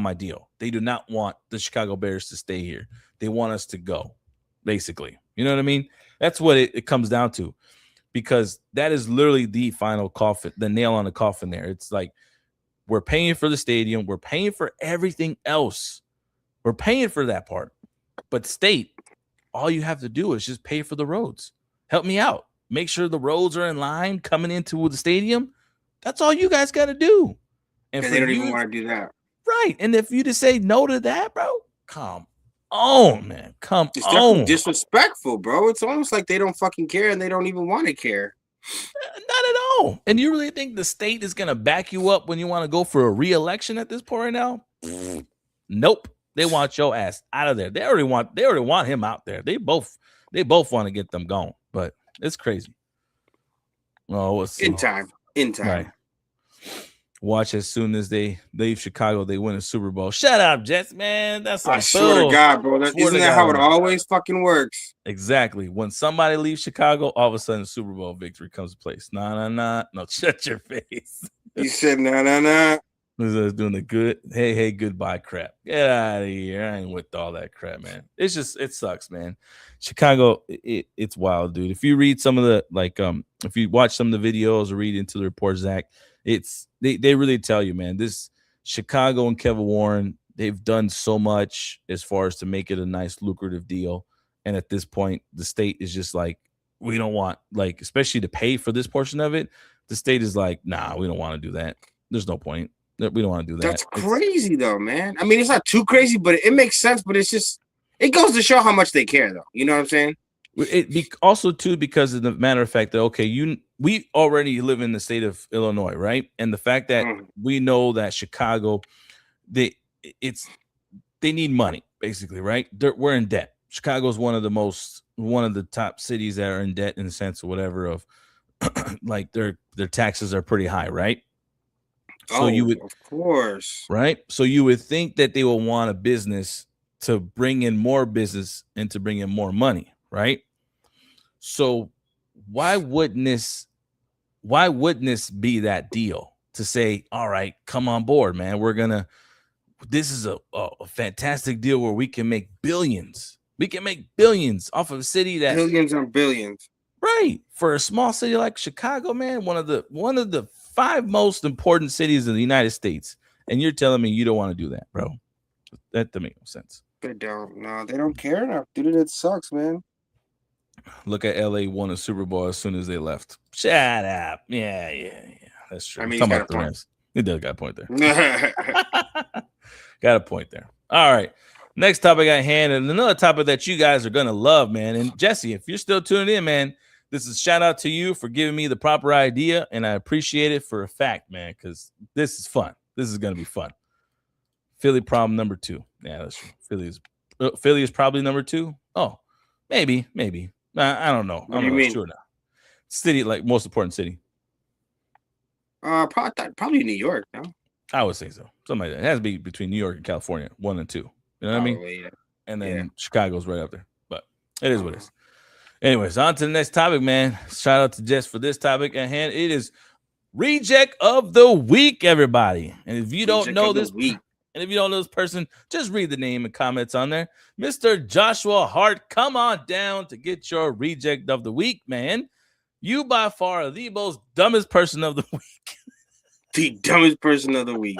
my deal. They do not want the Chicago Bears to stay here. They want us to go, basically. You know what I mean? That's what it comes down to, because that is literally the final coffin, the nail on the coffin there. It's like, we're paying for the stadium. We're paying for everything else. We're paying for that part. But state, all you have to do is just pay for the roads. Help me out. Make sure the roads are in line coming into the stadium. That's all you guys got to do. And they don't even want to do that. Right. And if you just say no to that, bro, come on, man. It's definitely disrespectful, bro. It's almost like they don't fucking care and they don't even want to care. Not at all. And you really think the state is going to back you up when you want to go for a re-election at this point right now? Nope. They want your ass out of there. They already want him out there. They both want to get them gone. But it's crazy. Oh, in time. Right. Watch as soon as they leave Chicago, they win a Super Bowl. Shut up, Jets, man. I swear to God, bro. Isn't that how it always fucking works? Exactly. When somebody leaves Chicago, all of a sudden Super Bowl victory comes to place. Nah. No, shut your face. You said nah. Doing the good, hey, goodbye crap. Get out of here. I ain't with all that crap, man. It's just, it sucks, man. Chicago, it's wild, dude. If you read some of the, if you watch some of the videos or read into the reports, Zach, they really tell you, man, this Chicago and Kevin Warren, they've done so much as far as to make it a nice, lucrative deal. And at this point, the state is just like, we don't want, like, especially to pay for this portion of it. The state is like, nah, we don't want to do that. There's no point. We don't want to do that. That's crazy, though, man. I mean, it's not too crazy, but it makes sense. But it's just, it goes to show how much they care, though. You know what I'm saying? Also, too, because of the matter of fact that, okay, we already live in the state of Illinois, right? And the fact that we know that Chicago, they need money, basically, right? We're in debt. Chicago is one of the top cities that are in debt in the sense of whatever of like their taxes are pretty high, right? So of course, right? So you would think that they will want a business to bring in more business and to bring in more money, right? So why wouldn't this be that deal to say, all right, come on board, man. This is a fantastic deal where we can make billions. We can make billions off of a city that billions and billions. Right. For a small city like Chicago, man, one of the 5 most important cities in the United States. And you're telling me you don't want to do that, bro. That doesn't make no sense. They don't. No, they don't care enough, dude. It sucks, man. Look at LA won a Super Bowl as soon as they left. Shut up. Yeah. That's true. I mean, he does got a point there. Got a point there. All right. Next topic at hand, and another topic that you guys are gonna love, man. And Jesse, if you're still tuning in, man, this is shout out to you for giving me the proper idea, and I appreciate it for a fact, man, because this is fun. This is gonna be fun. Philly problem number 2. Yeah, that's true. Philly is probably number 2. Oh, maybe. I don't know. What do you mean? Sure now. City, like most important city. Probably New York. No, I would say so. Something like that. It has to be between New York and California, 1 and 2. You know what I mean? Yeah. And then Chicago's right up there. But it is what it is. Anyways, on to the next topic, man. Shout out to Jess for this topic at hand. It is Reject of the Week, everybody. And if you don't know this person, just read the name and comments on there. Mr. Joshua Hart, come on down to get your Reject of the Week, man. You by far are the most dumbest person of the week. The dumbest person of the week.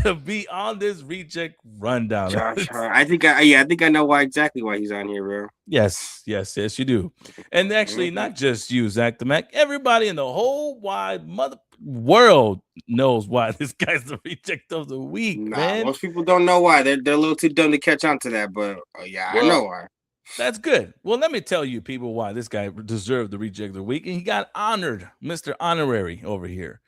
To be on this reject rundown. Josh Hart. I think I know exactly why he's on here, bro. Yes, you do. And actually, not just you, Zach the Mac. Everybody in the whole wide mother world knows why this guy's the reject of the week, man. Most people don't know why. They're a little too dumb to catch on to that, but I know why. That's good. Well, let me tell you, people, why this guy deserved the reject of the week, and he got honored, Mr. Honorary over here.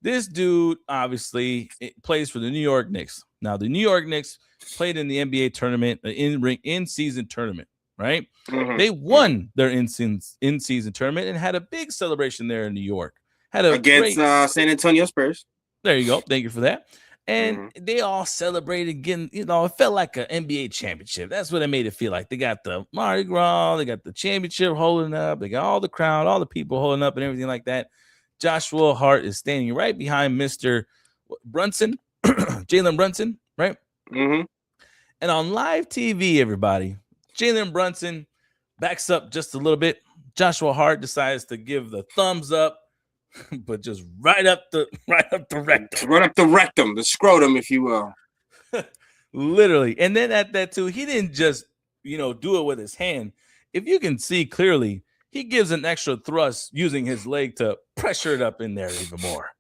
This dude obviously plays for the New York Knicks. Now, the New York Knicks played in the NBA tournament, in-season tournament, right? Mm-hmm. They won their in-season tournament and had a big celebration there in New York. Against San Antonio Spurs. There you go. Thank you for that. And they all celebrated getting, it felt like an NBA championship. That's what it made it feel like. They got the Mardi Gras, they got the championship holding up, they got all the crowd, all the people holding up and everything like that. Joshua Hart is standing right behind Mr. Brunson, Jalen Brunson, right? Mm-hmm. And on live TV, everybody, Jalen Brunson backs up just a little bit. Joshua Hart decides to give the thumbs up, but just right up the rectum, the scrotum, if you will. Literally. And then at that too, he didn't just do it with his hand. If you can see clearly, he gives an extra thrust using his leg to pressure it up in there even more.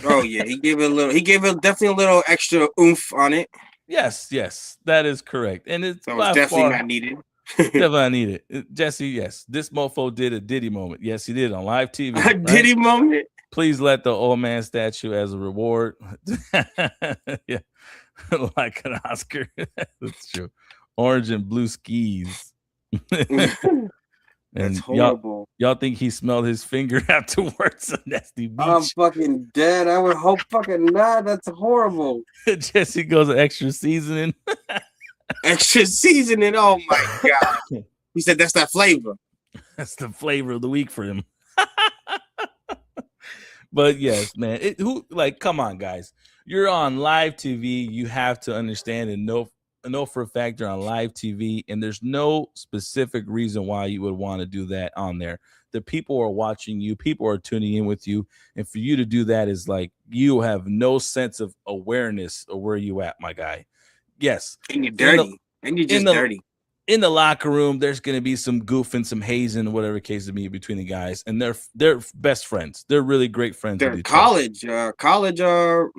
Oh yeah, he gave it definitely a little extra oomph on it. Yes, that is correct. And it's definitely not needed. Definitely not needed. Jesse, yes, this mofo did a Diddy moment. Yes, he did on live TV. A Diddy moment? Please let the old man statue as a reward. Yeah, like an Oscar. That's true. Orange and blue skis. That's horrible. Y'all think he smelled his finger afterwards? Nasty beach. I'm fucking dead. I would hope fucking not. That's horrible. Jesse goes extra seasoning. Extra seasoning. Oh my god. He said that's that flavor. That's the flavor of the week for him. But yes, man. Come on, guys. You're on live TV. You have to understand and know for a fact you're on live TV, and there's no specific reason why you would want to do that on there. The people are watching you, people are tuning in with you, and for you to do that is like you have no sense of awareness of where you at, my guy. Yes, and you're dirty, dirty. In the locker room, there's going to be some goof and some hazing, whatever case it may be, between the guys, and they're best friends. They're really great friends. They're college, like I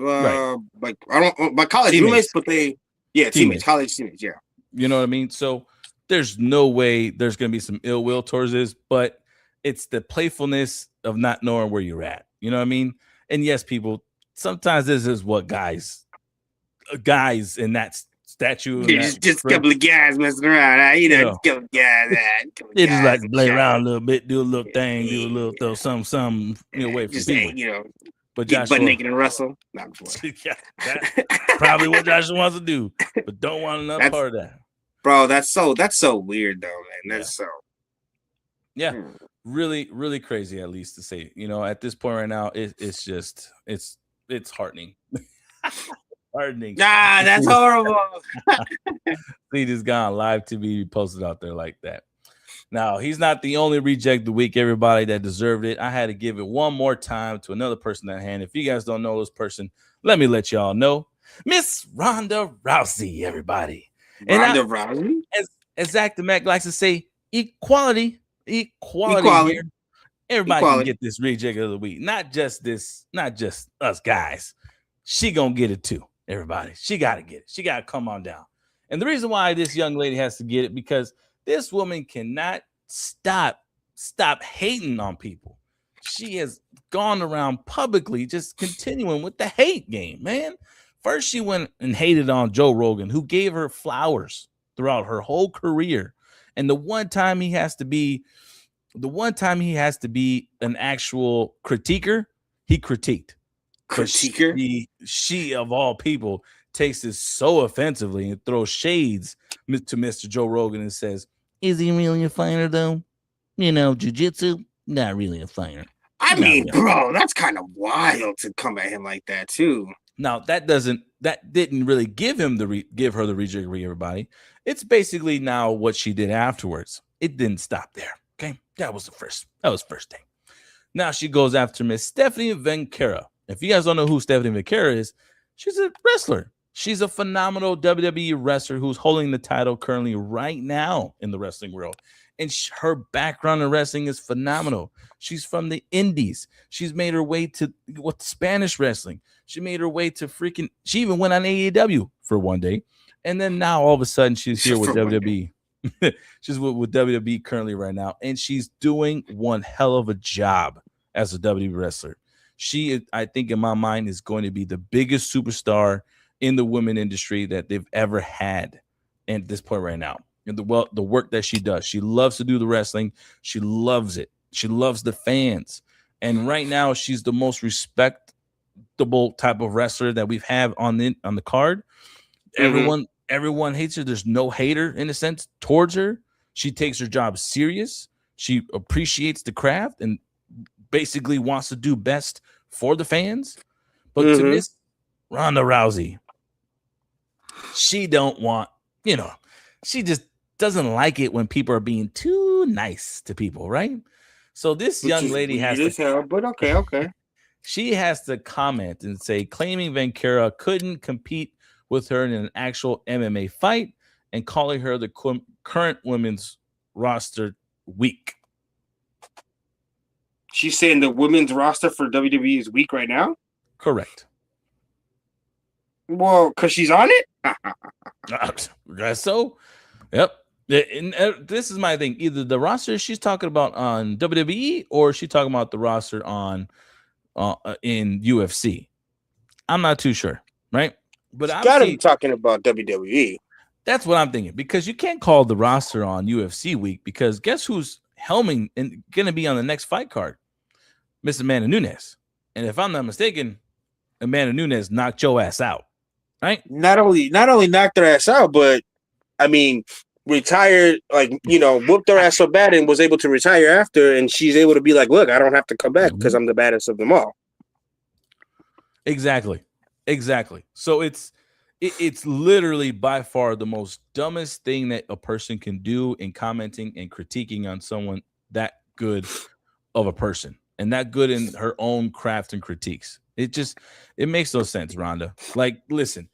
don't my college roommates, but they. Yeah, teammates, college teammates, yeah. You know what I mean? So there's no way there's going to be some ill will towards this, but it's the playfulness of not knowing where you're at. You know what I mean? And yes, people, sometimes this is what guys in that statue. Just a couple of guys messing around. A couple of guys. They just like to play around a little bit, do a little thing, do a little throw something, away from people. But Joshua, butt naked and wrestle. Yeah, that's probably what Joshua wants to do, but don't want another part of that. Bro, that's so weird though, man. That's really, really crazy. At least to say, at this point right now, it's just it's heartening. Heartening. Nah, that's horrible. He just got on live TV posted out there like that. Now, he's not the only reject of the week, everybody, that deserved it. I had to give it one more time to another person at hand. If you guys don't know this person, let me let y'all know. Miss Ronda Rousey, everybody. Ronda Rousey? As Zach the Mac likes to say, equality here. Everybody can get this reject of the week. Not just us guys. She gonna get it too, everybody. She got to get it. She got to come on down. And the reason why this young lady has to get it because this woman cannot stop hating on people. She has gone around publicly just continuing with the hate game, man. First, she went and hated on Joe Rogan, who gave her flowers throughout her whole career. And the one time he has to be an actual critiquer, he critiqued. Critiquer? She of all people takes this so offensively and throws shades to Mr. Joe Rogan and says, "Is he really a fighter though? You know, jiu-jitsu, not really a fighter." I mean, bro, that's kind of wild to come at him like that too. Now that didn't really give her the rejiggery, everybody. It's basically now what she did afterwards. It didn't stop there. Okay, that was first thing. Now she goes after Miss Stephanie Venkera. If you guys don't know who Stephanie Venkera is, she's a wrestler. She's a phenomenal WWE wrestler who's holding the title currently right now in the wrestling world. And her background in wrestling is phenomenal. She's from the Indies. She's made her way to Spanish wrestling. She made her way to she even went on AEW for one day. And then now all of a sudden she's here with WWE. She's with WWE currently right now. And she's doing one hell of a job as a WWE wrestler. She, I think in my mind, is going to be the biggest superstar in the women industry that they've ever had at this point right now. And the work that she does. She loves to do the wrestling. She loves it. She loves the fans. And right now, she's the most respectable type of wrestler that we've had on the card. Mm-hmm. Everyone hates her. There's no hater in a sense towards her. She takes her job serious. She appreciates the craft and basically wants to do best for the fans. But to Miss Ronda Rousey, she don't want, she just doesn't like it when people are being too nice to people, right? So this young lady has to, but okay. She has to comment and say, claiming Venkera couldn't compete with her in an actual MMA fight and calling her the current women's roster weak. She's saying the women's roster for WWE is weak right now? Correct. Well, because she's on it? Guess so. Yep. And this is my thing. Either the roster she's talking about on WWE or she's talking about the roster on in UFC. I'm not too sure, right? But I got to be talking about WWE. That's what I'm thinking, because you can't call the roster on UFC week, because guess who's helming and going to be on the next fight card? Miss Amanda Nunes. And if I'm not mistaken, Amanda Nunes knocked your ass out, right? Not only knocked her ass out, but I mean, retired, whooped her ass so bad and was able to retire after, and she's able to be like, look, I don't have to come back because I'm the baddest of them all. Exactly. So it's literally by far the most dumbest thing that a person can do in commenting and critiquing on someone that good of a person and that good in her own craft and critiques. It makes no sense, Rhonda. Like, listen,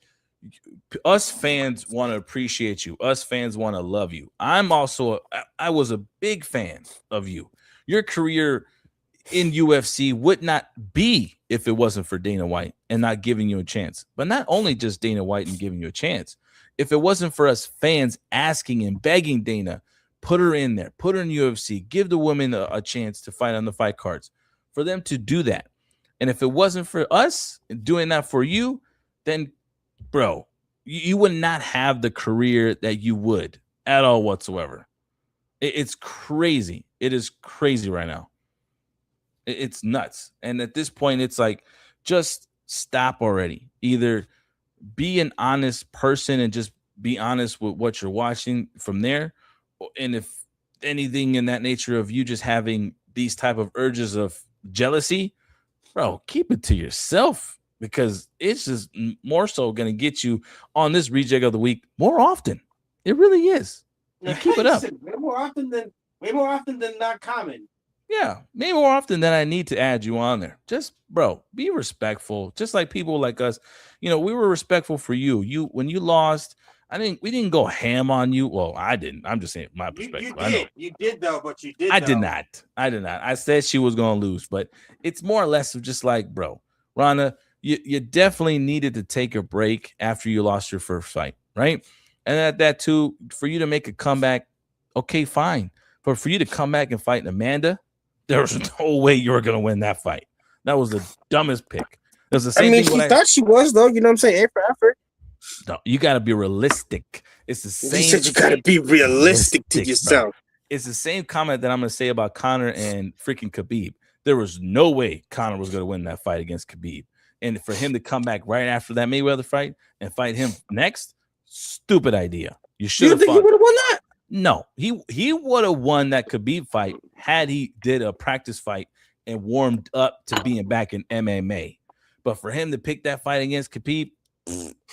us fans want to appreciate you. Us fans want to love you. I was a big fan of you. Your career in UFC would not be if it wasn't for Dana White and not giving you a chance. But not only just Dana White and giving you a chance, if it wasn't for us fans asking and begging Dana, put her in there, put her in UFC, give the women a chance to fight on the fight cards, for them to do that. And if it wasn't for us doing that for you, then, bro, you would not have the career that you would at all whatsoever. It's crazy. It is crazy right now. It's nuts. And at this point, it's like, just stop already. Either be an honest person and just be honest with what you're watching from there. And if anything in that nature of you just having these type of urges of jealousy, bro, keep it to yourself, because it's just more so going to get you on this reject of the week more often. It really is. You keep it up. Way more often than not common. Yeah, maybe more often than I need to add you on there. Just, bro, be respectful. Just like people like us, we were respectful for you. When you lost, we didn't go ham on you. Well, I didn't. I'm just saying my perspective. You did though, but you did. I did not. I said she was going to lose, but it's more or less of just like, bro, Rana, you definitely needed to take a break after you lost your first fight, right? And at that too, for you to make a comeback, okay, fine. But for you to come back and fight Amanda, there was no way you were gonna win that fight. That was the dumbest pick. It was the same thing. She thought she was though. You know what I'm saying? A for effort. No, you got to be realistic. It's the same. You said you got to be realistic to yourself. Bro. It's the same comment that I'm gonna say about Conor and freaking Khabib. There was no way Conor was gonna win that fight against Khabib, and for him to come back right after that Mayweather fight and fight him next, stupid idea. You should have. You think he would have won that? No, he would have won that Khabib fight had he did a practice fight and warmed up to being back in MMA. But for him to pick that fight against Khabib,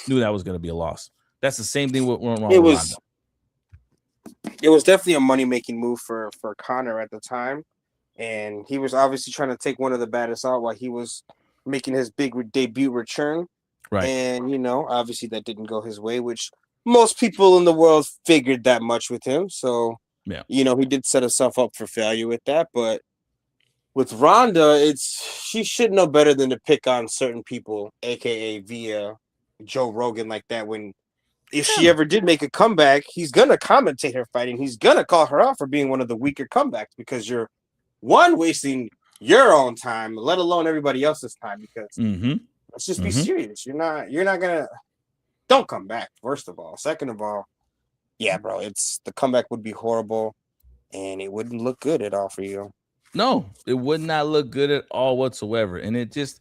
knew that was going to be a loss. That's the same thing with Ronda. It was definitely a money-making move for Conor at the time, and he was obviously trying to take one of the baddest out while he was making his big debut return. Right. And, you know, obviously that didn't go his way, which most people in the world figured that much with him. So, yeah, you know, he did set himself up for failure with that. But with Ronda, she should know better than to pick on certain people, a.k.a. via Joe Rogan like that. When if she ever did make a comeback, he's going to commentate her fight, and he's going to call her out for being one of the weaker comebacks because you're, one, wasting your own time, let alone everybody else's time, because let's just be serious. You're not going to, don't come back, first of all. Second of all, yeah, bro, the comeback would be horrible, and it wouldn't look good at all for you. No, it would not look good at all whatsoever. And it's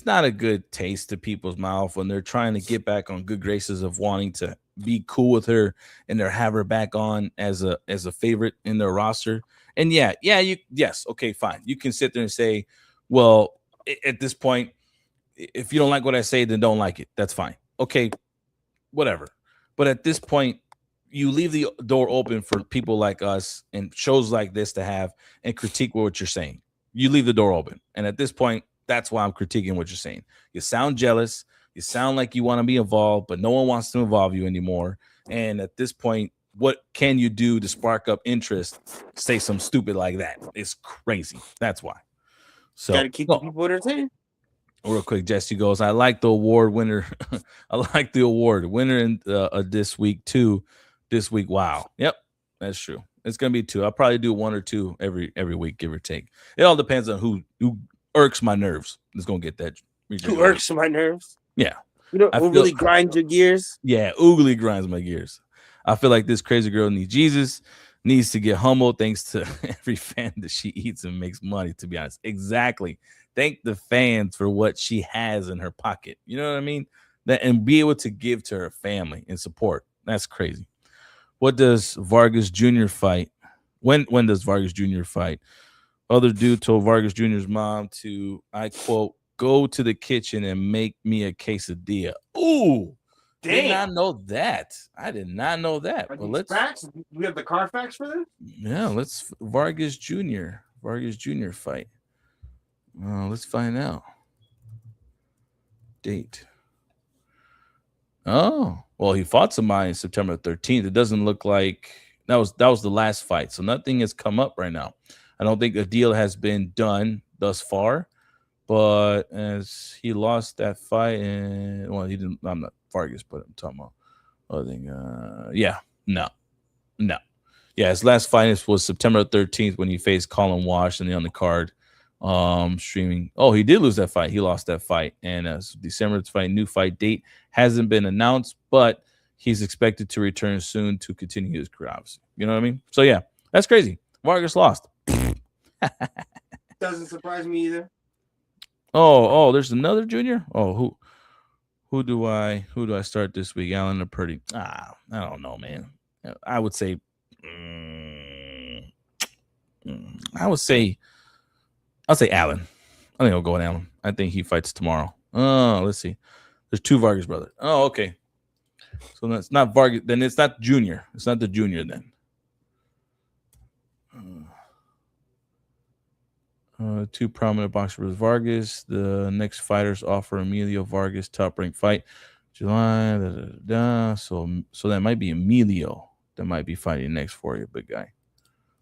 not a good taste to people's mouth when they're trying to get back on good graces of wanting to be cool with her and they're have her back on as a favorite in their roster. And yes, okay, fine. You can sit there and say, well, at this point, if you don't like what I say, then don't like it. That's fine. Okay, whatever. But at this point, you leave the door open for people like us and shows like this to have and critique what you're saying. You leave the door open. And at this point, that's why I'm critiquing what you're saying. You sound jealous. You sound like you want to be involved, but no one wants to involve you anymore. And at this point, what can you do to spark up interest? Say some stupid like that. It's crazy. That's why. So got to keep the people entertained. Real quick, Jesse goes, I like the award winner. I like the award winner in this week too. This week, wow. Yep, that's true. It's gonna be 2. I'll probably do 1 or 2 every week, give or take. It all depends on who irks my nerves. Is gonna get that. Who irks my nerves? Yeah. You know who really grinds your gears? Yeah, oogly grinds my gears. I feel like this crazy girl needs Jesus, needs to get humble thanks to every fan that she eats and makes money, to be honest. Exactly. Thank the fans for what she has in her pocket. You know what I mean? That and be able to give to her family and support. That's crazy. What does Vargas Jr. fight? When does Vargas Jr. fight? Other dude told Vargas Jr.'s mom to, I quote, go to the kitchen and make me a quesadilla. Ooh, damn. Did not know that. I did not know that. But let's facts. We have the Carfax for this? Yeah, let's Vargas Jr. Fight. Let's find out. Date. Oh, well, he fought somebody September 13th. It doesn't look like that was the last fight. So nothing has come up right now. I don't think a deal has been done thus far. But as he lost that fight, and well, he didn't. I'm not Vargas, but I'm talking about other thing. No. Yeah, his last fight was September 13th when he faced Colin Wash and the undercard. Streaming. Oh, he did lose that fight. He lost that fight, and December fight, new fight date hasn't been announced, but he's expected to return soon to continue his career. Obviously, you know what I mean. So yeah, that's crazy. Vargas lost. Doesn't surprise me either. Oh, there's another junior. Oh, who do I start this week? Allen or Purdy? I don't know, man. I would say, I'll say Allen. I think I'll go with Allen. I think he fights tomorrow. Oh, let's see. There's 2 Vargas brothers. Oh, okay. So that's not Vargas. Then it's not junior. It's not the junior then. 2 prominent boxers with Vargas. The next fighters offer Emilio Vargas top rank fight. July. So that might be Emilio that might be fighting next for you, big guy.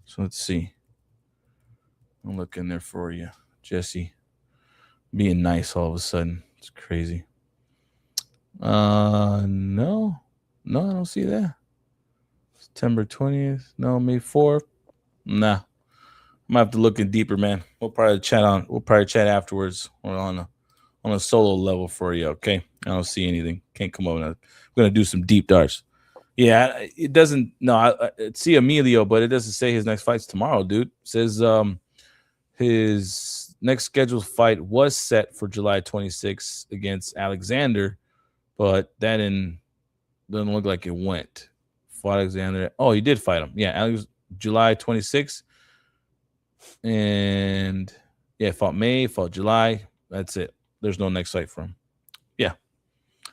So let's see. I'm looking there for you, Jesse. Being nice all of a sudden. It's crazy. No. No, I don't see that. September 20th. No, May 4th. Nah. I might have to look in deeper, man. We'll probably chat afterwards or on a solo level for you, okay? I don't see anything. Can't come over. I'm gonna do some deep darts. Yeah, it doesn't. No, I see Emilio, but it doesn't say his next fight's tomorrow, dude. It says his next scheduled fight was set for July 26th against Alexander, but that doesn't look like it went. Fought Alexander. Oh, he did fight him. Yeah, July 26th, and yeah, fought May, fought July. That's it. There's no next fight for him. Yeah,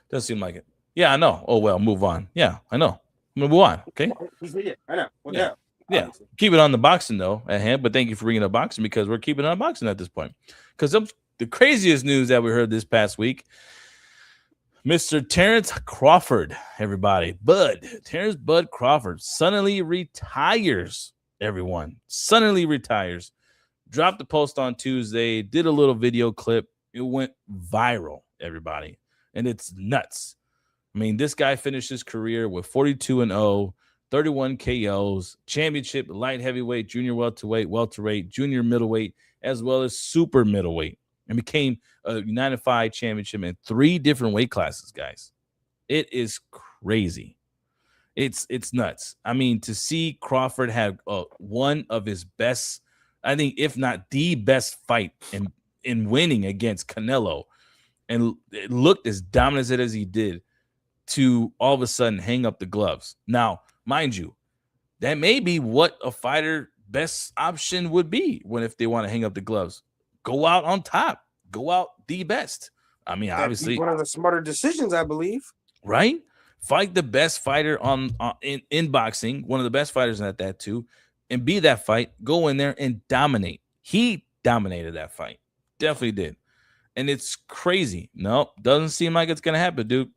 doesn't seem like it. Yeah, I know. Oh well, move on. Yeah, I know. I'm gonna move on. Okay. Yeah, I know. Well, yeah. Yeah. Keep it on the boxing though at hand, but thank you for bringing up boxing because we're keeping it on boxing at this point. Because the craziest news that we heard this past week, Mr. Terrence Crawford, everybody, Terrence Bud Crawford suddenly retires. Everyone suddenly retires. Dropped the post on Tuesday. Did a little video clip. It went viral. Everybody, and it's nuts. I mean, this guy finished his career with 42-0, 31 KOs, championship, light heavyweight, junior welterweight, junior middleweight, as well as super middleweight, and became a United Fight championship in 3 different weight classes, guys. It is crazy. It's nuts. I mean, to see Crawford have one of his best, I think, if not the best fight in winning against Canelo, and it looked as dominant as he did, to all of a sudden hang up the gloves. Now, mind you, that may be what a fighter best option would be if they want to hang up the gloves. Go out on top. Go out the best. I mean, that'd obviously one of the smarter decisions, I believe. Right? Fight the best fighter in boxing, one of the best fighters at that too, and be that fight. Go in there and dominate. He dominated that fight. Definitely did. And it's crazy. No, doesn't seem like it's going to happen, dude.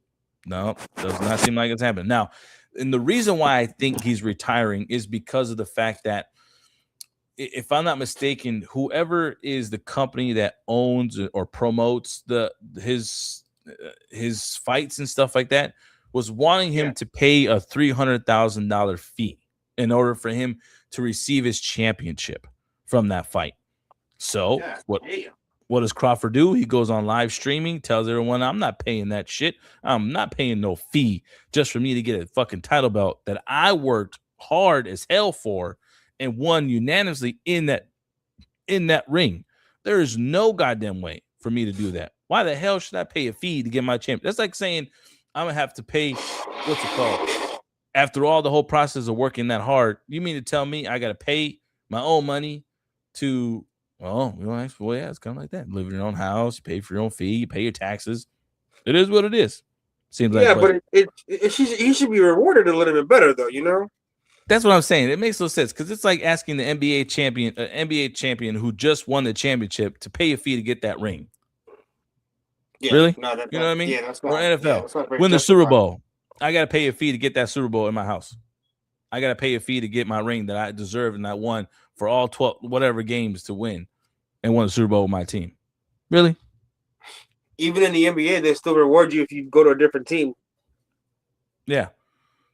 No, does not seem like it's happening. Now, and the reason why I think he's retiring is because of the fact that, if I'm not mistaken, whoever is the company that owns or promotes his fights and stuff like that was wanting him to pay a $300,000 fee in order for him to receive his championship from that fight. So what does Crawford do? He goes on live streaming, tells everyone, I'm not paying that shit. I'm not paying no fee just for me to get a fucking title belt that I worked hard as hell for and won unanimously in that ring. There is no goddamn way for me to do that. Why the hell should I pay a fee to get my champion? That's like saying I'm going to have to pay, what's it called? After all the whole process of working that hard, you mean to tell me I got to pay my own money to... Well, yeah, it's kind of like that. Live in your own house, you pay for your own fee, you pay your taxes. It is what it is. Seems like, but he should be rewarded a little bit better, though. You know, that's what I'm saying. It makes no sense because it's like asking the NBA champion who just won the championship to pay a fee to get that ring. Yeah, really? No, you know what I mean? Yeah, that's not, or NFL win the Super Bowl. I got to pay a fee to get that Super Bowl in my house. I got to pay a fee to get my ring that I deserve and I won for all 12 whatever games to win and won the Super Bowl with my team. Really? Even in the NBA, they still reward you if you go to a different team. Yeah.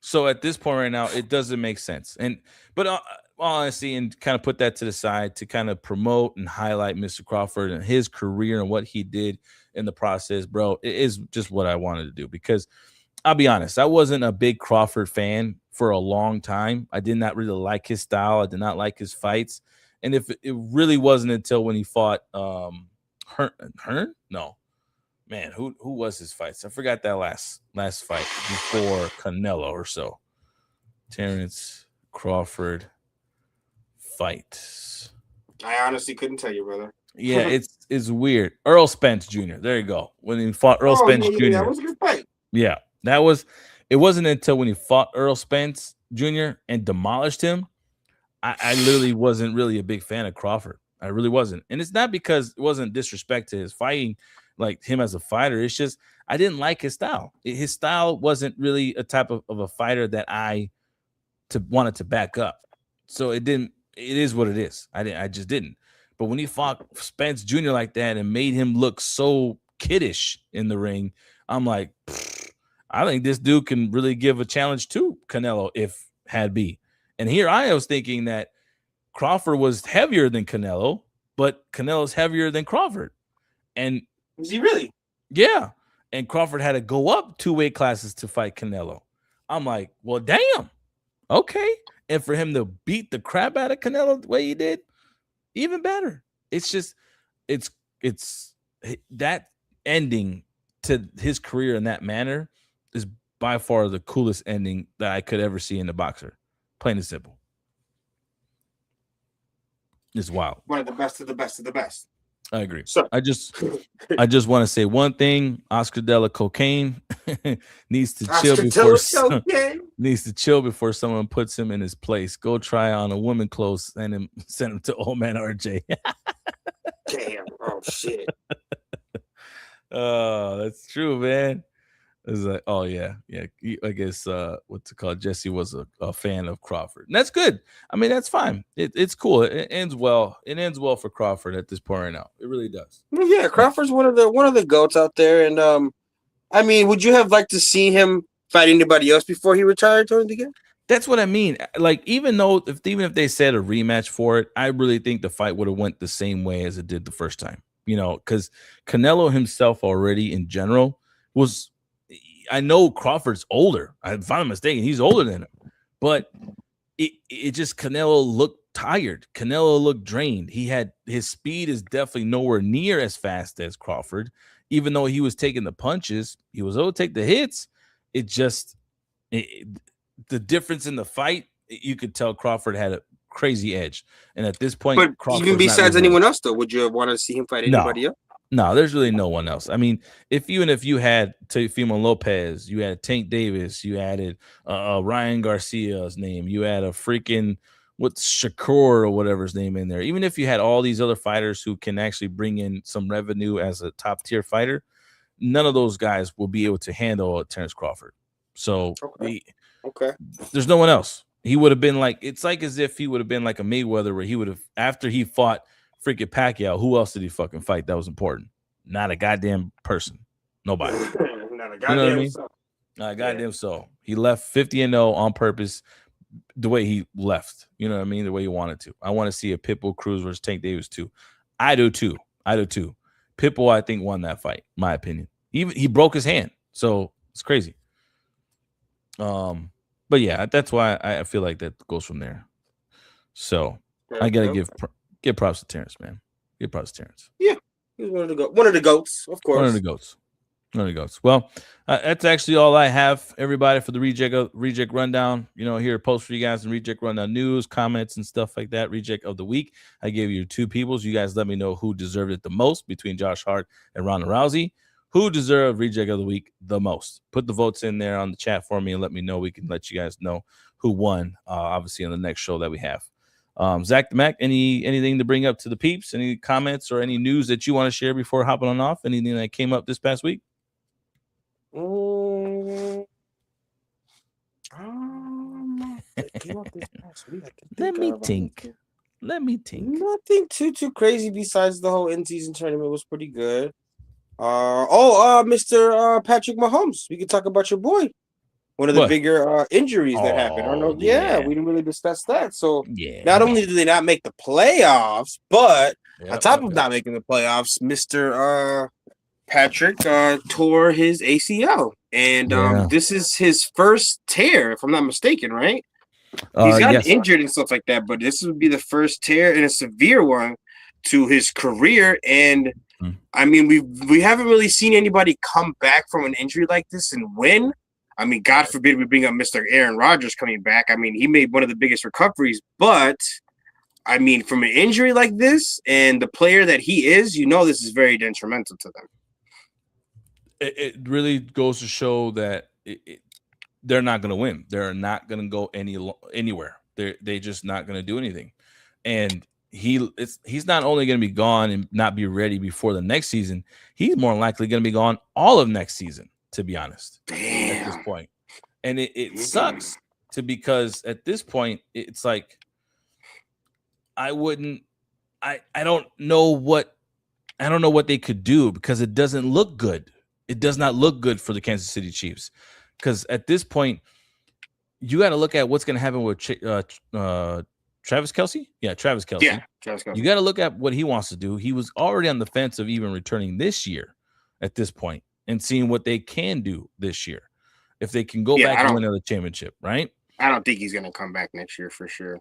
So at this point right now, it doesn't make sense. But honestly, and kind of put that to the side to kind of promote and highlight Mr. Crawford and his career and what he did in the process, bro, it is just what I wanted to do. Because I'll be honest, I wasn't a big Crawford fan for a long time. I did not really like his style. I did not like his fights. And if it really wasn't until when he fought Hearn? No. Man, who was his fights? I forgot that last fight before Canelo or so. Terrence Crawford fights. I honestly couldn't tell you, brother. Yeah, it's weird. Earl Spence Jr. There you go. When he fought Earl Spence Jr. That was a good fight. Yeah, it wasn't until when he fought Earl Spence Jr. and demolished him. I literally wasn't really a big fan of Crawford. I really wasn't. And it's not because it wasn't disrespect to his fighting, like him as a fighter. It's just I didn't like his style. His style wasn't really a type of a fighter that I wanted to back up. So it is what it is. I just didn't. But when he fought Spence Jr. like that and made him look so kiddish in the ring, I'm like, I think this dude can really give a challenge to Canelo if had be. And here I was thinking that Crawford was heavier than Canelo, but Canelo's heavier than Crawford. And is he really? Yeah. And Crawford had to go up 2 weight classes to fight Canelo. I'm like, well, damn. Okay. And for him to beat the crap out of Canelo the way he did, even better. It's just, it's that ending to his career in that manner is by far the coolest ending that I could ever see in a boxer. Plain and simple. It's wild. One of the best of the best of the best. I agree. So I just want to say one thing: Oscar De La Cocaine needs to chill before someone puts him in his place. Go try on a woman clothes and send him to old man RJ. Damn! Oh shit! Oh, that's true, man. It's like, oh yeah. I guess what's it called? Jesse was a fan of Crawford, and that's good. I mean, that's fine. It's cool. It ends well. It ends well for Crawford at this point right now. It really does. Well, yeah, Crawford's one of the goats out there, and I mean, would you have liked to see him fight anybody else before he retired, Tony again? That's what I mean. Like, even if they said a rematch for it, I really think the fight would have went the same way as it did the first time. Because Canelo himself already in general was. I know Crawford's older. If I'm mistaken, he's older than him. But it just Canelo looked tired. Canelo looked drained. His speed is definitely nowhere near as fast as Crawford. Even though he was taking the punches, he was able to take the hits. The difference in the fight, you could tell Crawford had a crazy edge. And at this point, but Crawford's even besides anyone else, though, would you want to see him fight anybody else? No, there's really no one else. I mean, if you had Teofimo Lopez, you had Tank Davis, you added Ryan Garcia's name, you had a freaking Shakur or whatever his name in there. Even if you had all these other fighters who can actually bring in some revenue as a top tier fighter, none of those guys will be able to handle Terrence Crawford. So there's no one else. He would have been like, it's like as if he would have been like a Mayweather, where he would have, after he fought freaking Pacquiao, who else did he fucking fight that was important? Not a goddamn person. Nobody. Not a goddamn soul. Not a goddamn soul. He left 50-0 on purpose, the way he left. You know what I mean? The way he wanted to. I want to see a Pitbull Cruz versus Tank Davis too. I do too. Pitbull, I think, won that fight, my opinion. He broke his hand, so it's crazy. But yeah, that's why I feel like that goes from there. So I gotta give props to Terrence, man. Give props to Terrence. Yeah, he's one of the goats, of course. One of the goats. Well, that's actually all I have, everybody, for the reject rundown. Here, post for you guys and reject rundown news, comments, and stuff like that. Reject of the week. I gave you 2 peoples. You guys let me know who deserved it the most between Josh Hart and Ronda Rousey. Who deserved reject of the week the most? Put the votes in there on the chat for me and let me know. We can let you guys know who won, obviously, on the next show that we have. Zach the Mac, anything to bring up to the peeps? Any comments or any news that you want to share before hopping on off? Anything that came up this past week? Let me think. Nothing too crazy besides the whole in-season tournament was pretty good. Mr. Patrick Mahomes. We could talk about your boy. One of the bigger injuries that happened. I don't know. Yeah, we didn't really discuss that. So not only did they not make the playoffs, but on top of not making the playoffs, Mr. Patrick tore his ACL. And this is his first tear, if I'm not mistaken, right? He's gotten injured and stuff like that, but this would be the first tear, and a severe one, to his career. And I mean, we haven't really seen anybody come back from an injury like this and win. I mean, God forbid we bring up Mr. Aaron Rodgers coming back. I mean, he made one of the biggest recoveries, but I mean, from an injury like this and the player that he is, this is very detrimental to them. It really goes to show that they're not going to win. They're not going to go anywhere. They're just not going to do anything. And he's not only going to be gone and not be ready before the next season, he's more likely going to be gone all of next season, to be honest. At this point. And it sucks because at this point it's like I don't know what they could do, because it doesn't look good. It does not look good for the Kansas City Chiefs because at this point, you got to look at what's going to happen with Travis Kelce. Yeah, Travis Kelce. Yeah, Travis Kelce. You got to look at what he wants to do. He was already on the fence of even returning this year at this point and seeing what they can do this year. If they can go back and win another championship, right? I don't think he's going to come back next year for sure.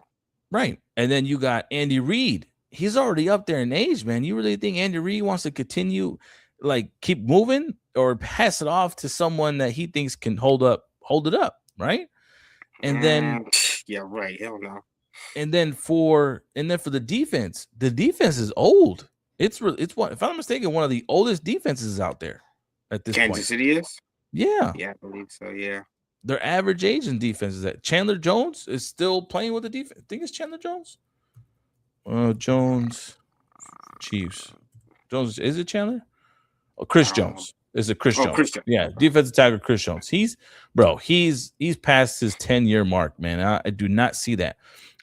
Right. And then you got Andy Reid. He's already up there in age, man. You really think Andy Reid wants to continue, like, keep moving or pass it off to someone that he thinks can hold it up, right? And then yeah, right. Hell no. And then for the defense is old. It's what, if I'm not mistaken, one of the oldest defenses out there at this point. Kansas City is? Yeah. Yeah, I believe so. Yeah. Their average age in defense is that Chandler Jones is still playing with the defense. I think it's Chandler Jones. Jones, Chiefs. Jones, is it Chandler? Oh, Chris Jones. Is it Chris Jones? Chris Jones. Yeah, defensive tackle Chris Jones. He's past his 10-year mark, man. I do not see that.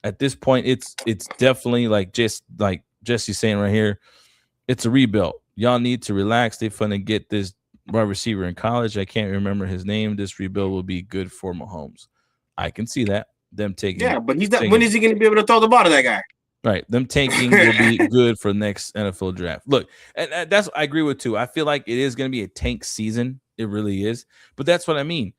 At this point, it's definitely like Jesse's saying right here, it's a rebuild. Y'all need to relax. They're going to get this wide receiver in college. I can't remember his name. This rebuild will be good for Mahomes. I can see that. Them taking. Yeah, but he's not. When is he going to be able to throw the ball to that guy? Right. Them tanking will be good for the next NFL draft. Look, and that's I agree with too. I feel like it is going to be a tank season. It really is. But that's what I mean.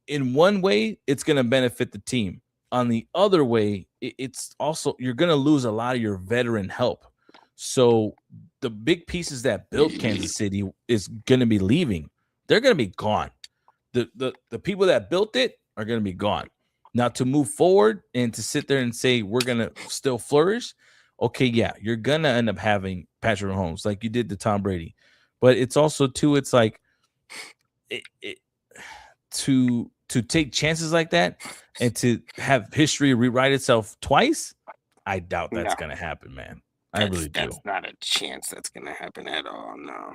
In one way, it's going to benefit the team. On the other way, it's also you're going to lose a lot of your veteran help. So the big pieces that built Kansas City is going to be leaving. They're going to be gone. The people that built it are going to be gone. Now, to move forward and to sit there and say we're going to still flourish, okay, yeah, you're going to end up having Patrick Mahomes like you did to Tom Brady. But it's also, too, it's like to take chances like that and to have history rewrite itself twice, I doubt that's going to happen, man. I really do. That's not a chance that's going to happen at all, no.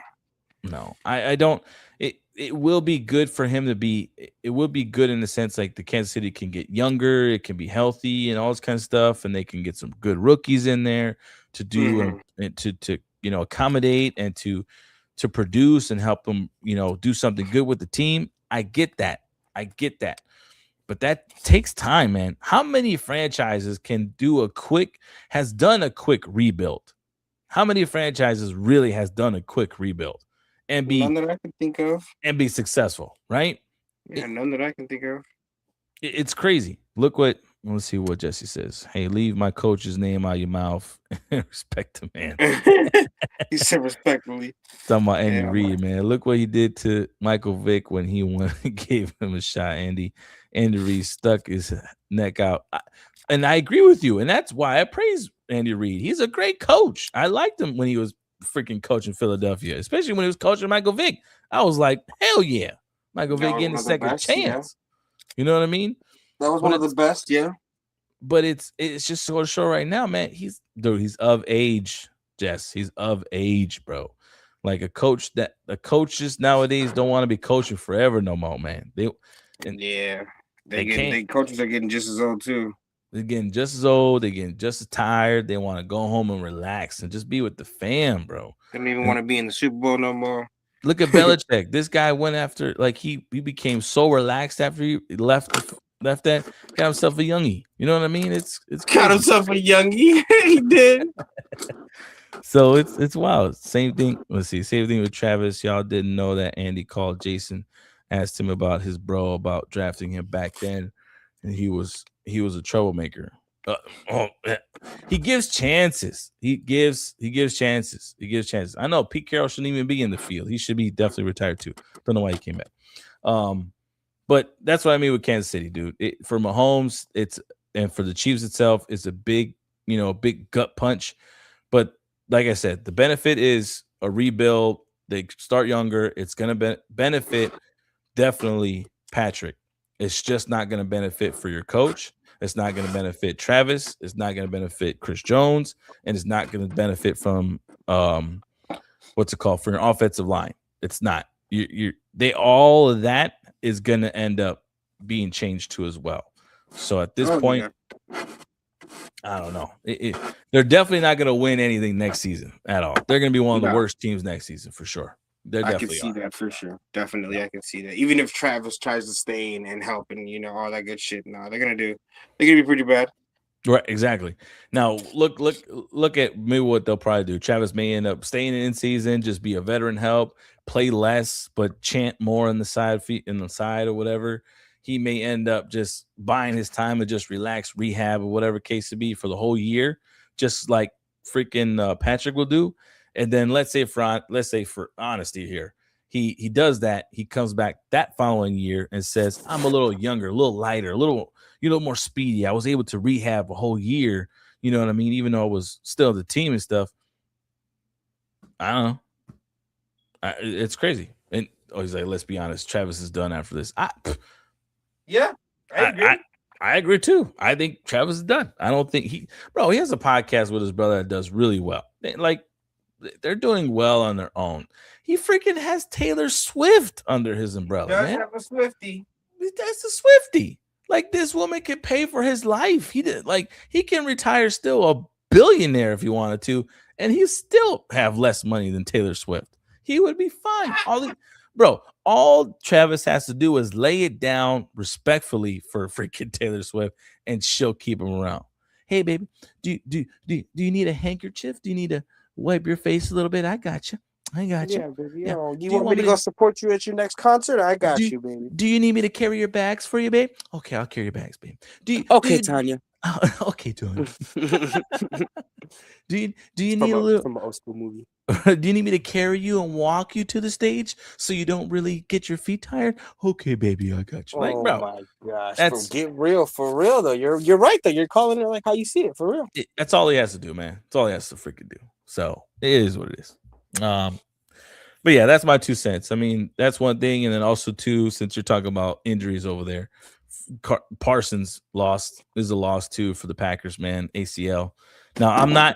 No, I don't. It will be good for him to be. It will be good in the sense like the Kansas City can get younger, it can be healthy and all this kind of stuff, and they can get some good rookies in there to do and to accommodate and to produce and help them do something good with the team. I get that, but that takes time, man. How many franchises has done a quick rebuild? How many franchises really has done a quick rebuild? And none that I can think of. And be successful, right? Yeah, none that I can think of. It's crazy. Let's see what Jesse says. Hey, leave my coach's name out of your mouth. Respect the man. He said respectfully. Talking about Andy Reid, man. Look what he did to Michael Vick when he gave him a shot. Andy Reid stuck his neck out. And I agree with you. And that's why I praise Andy Reid. He's a great coach. I liked him when he was freaking coaching Philadelphia, especially when he was coaching Michael Vick. I was like, hell yeah, Michael Vick getting a second chance. Yeah. You know what I mean? That was one of the best, yeah. But it's just sort of show right now, man. He's of age, Jess. He's of age, bro. Like the coaches nowadays don't want to be coaching forever no more, man. They coaches are getting just as old too. They're getting just as old. They're getting just as tired. They want to go home and relax and just be with the fam, bro. They don't even want to be in the Super Bowl no more. Look at Belichick. This guy went after, like, he became so relaxed after he left that, got himself a youngie. You know what I mean? It's crazy. Got himself a youngie. He did. So it's wild. Same thing. Let's see. Same thing with Travis. Y'all didn't know that Andy called Jason, asked him about his bro about drafting him back then, and he was a troublemaker. He gives chances. He gives chances. I know Pete Carroll shouldn't even be in the field. He should be definitely retired too. Don't know why he came back. But that's what I mean with Kansas City, dude. For Mahomes, and for the Chiefs itself, it's a big gut punch. But like I said, the benefit is a rebuild. They start younger. It's gonna benefit definitely Patrick. It's just not going to benefit for your coach. It's not going to benefit Travis. It's not going to benefit Chris Jones, and it's not going to benefit from what's it called, for your offensive line. It's not. All of that is going to end up being changed too as well. So at this point, I don't know. They're definitely not going to win anything next season at all. They're going to be one of the worst teams next season for sure. They I can definitely see are. that for sure. Definitely, I can see that. Even if Travis tries to stay in and help and all that good shit, no, they're gonna be pretty bad. Right, exactly. Now look at maybe what they'll probably do. Travis may end up staying in season, just be a veteran help, play less, but chant more on the side feet in the side or whatever. He may end up just buying his time and just relax, rehab, or whatever case to be for the whole year, just like freaking Patrick will do. And then let's say for honesty here, he does that. He comes back that following year and says, "I'm a little younger, a little lighter, a little more speedy. I was able to rehab a whole year. You know what I mean? Even though I was still the team and stuff. I don't know. It's crazy. And he's like, let's be honest, Travis is done after this. Yeah, I agree. I agree too. I think Travis is done. I don't think he has a podcast with his brother that does really well. They're doing well on their own. He freaking has Taylor Swift under his umbrella, man. Have a Swiftie. That's a Swiftie. Like, this woman can pay for his life. He can retire still a billionaire if he wanted to, and he still have less money than Taylor Swift. He would be fine. All Travis has to do is lay it down respectfully for freaking Taylor Swift, and she'll keep him around. Hey, baby, do you need a handkerchief? Do you need to wipe your face a little bit? I got you. Yeah, baby. Yeah. Do you want me to go support you at your next concert? I got you, baby. Do you need me to carry your bags for you, babe? Okay, I'll carry your bags, babe. Tanya. Okay, Tanya. do you need a little from an old school movie? Do you need me to carry you and walk you to the stage so you don't really get your feet tired? Okay, baby, I got you. Oh my gosh, get real for real though. You're right though. You're calling it like how you see it for real. That's all he has to do, man. That's all he has to freaking do. So it is what it is. But yeah, that's my 2 cents. I mean, that's one thing, and then also too, since you're talking about injuries over there, Parsons is a loss too for the Packers, man. ACL. Now I'm not.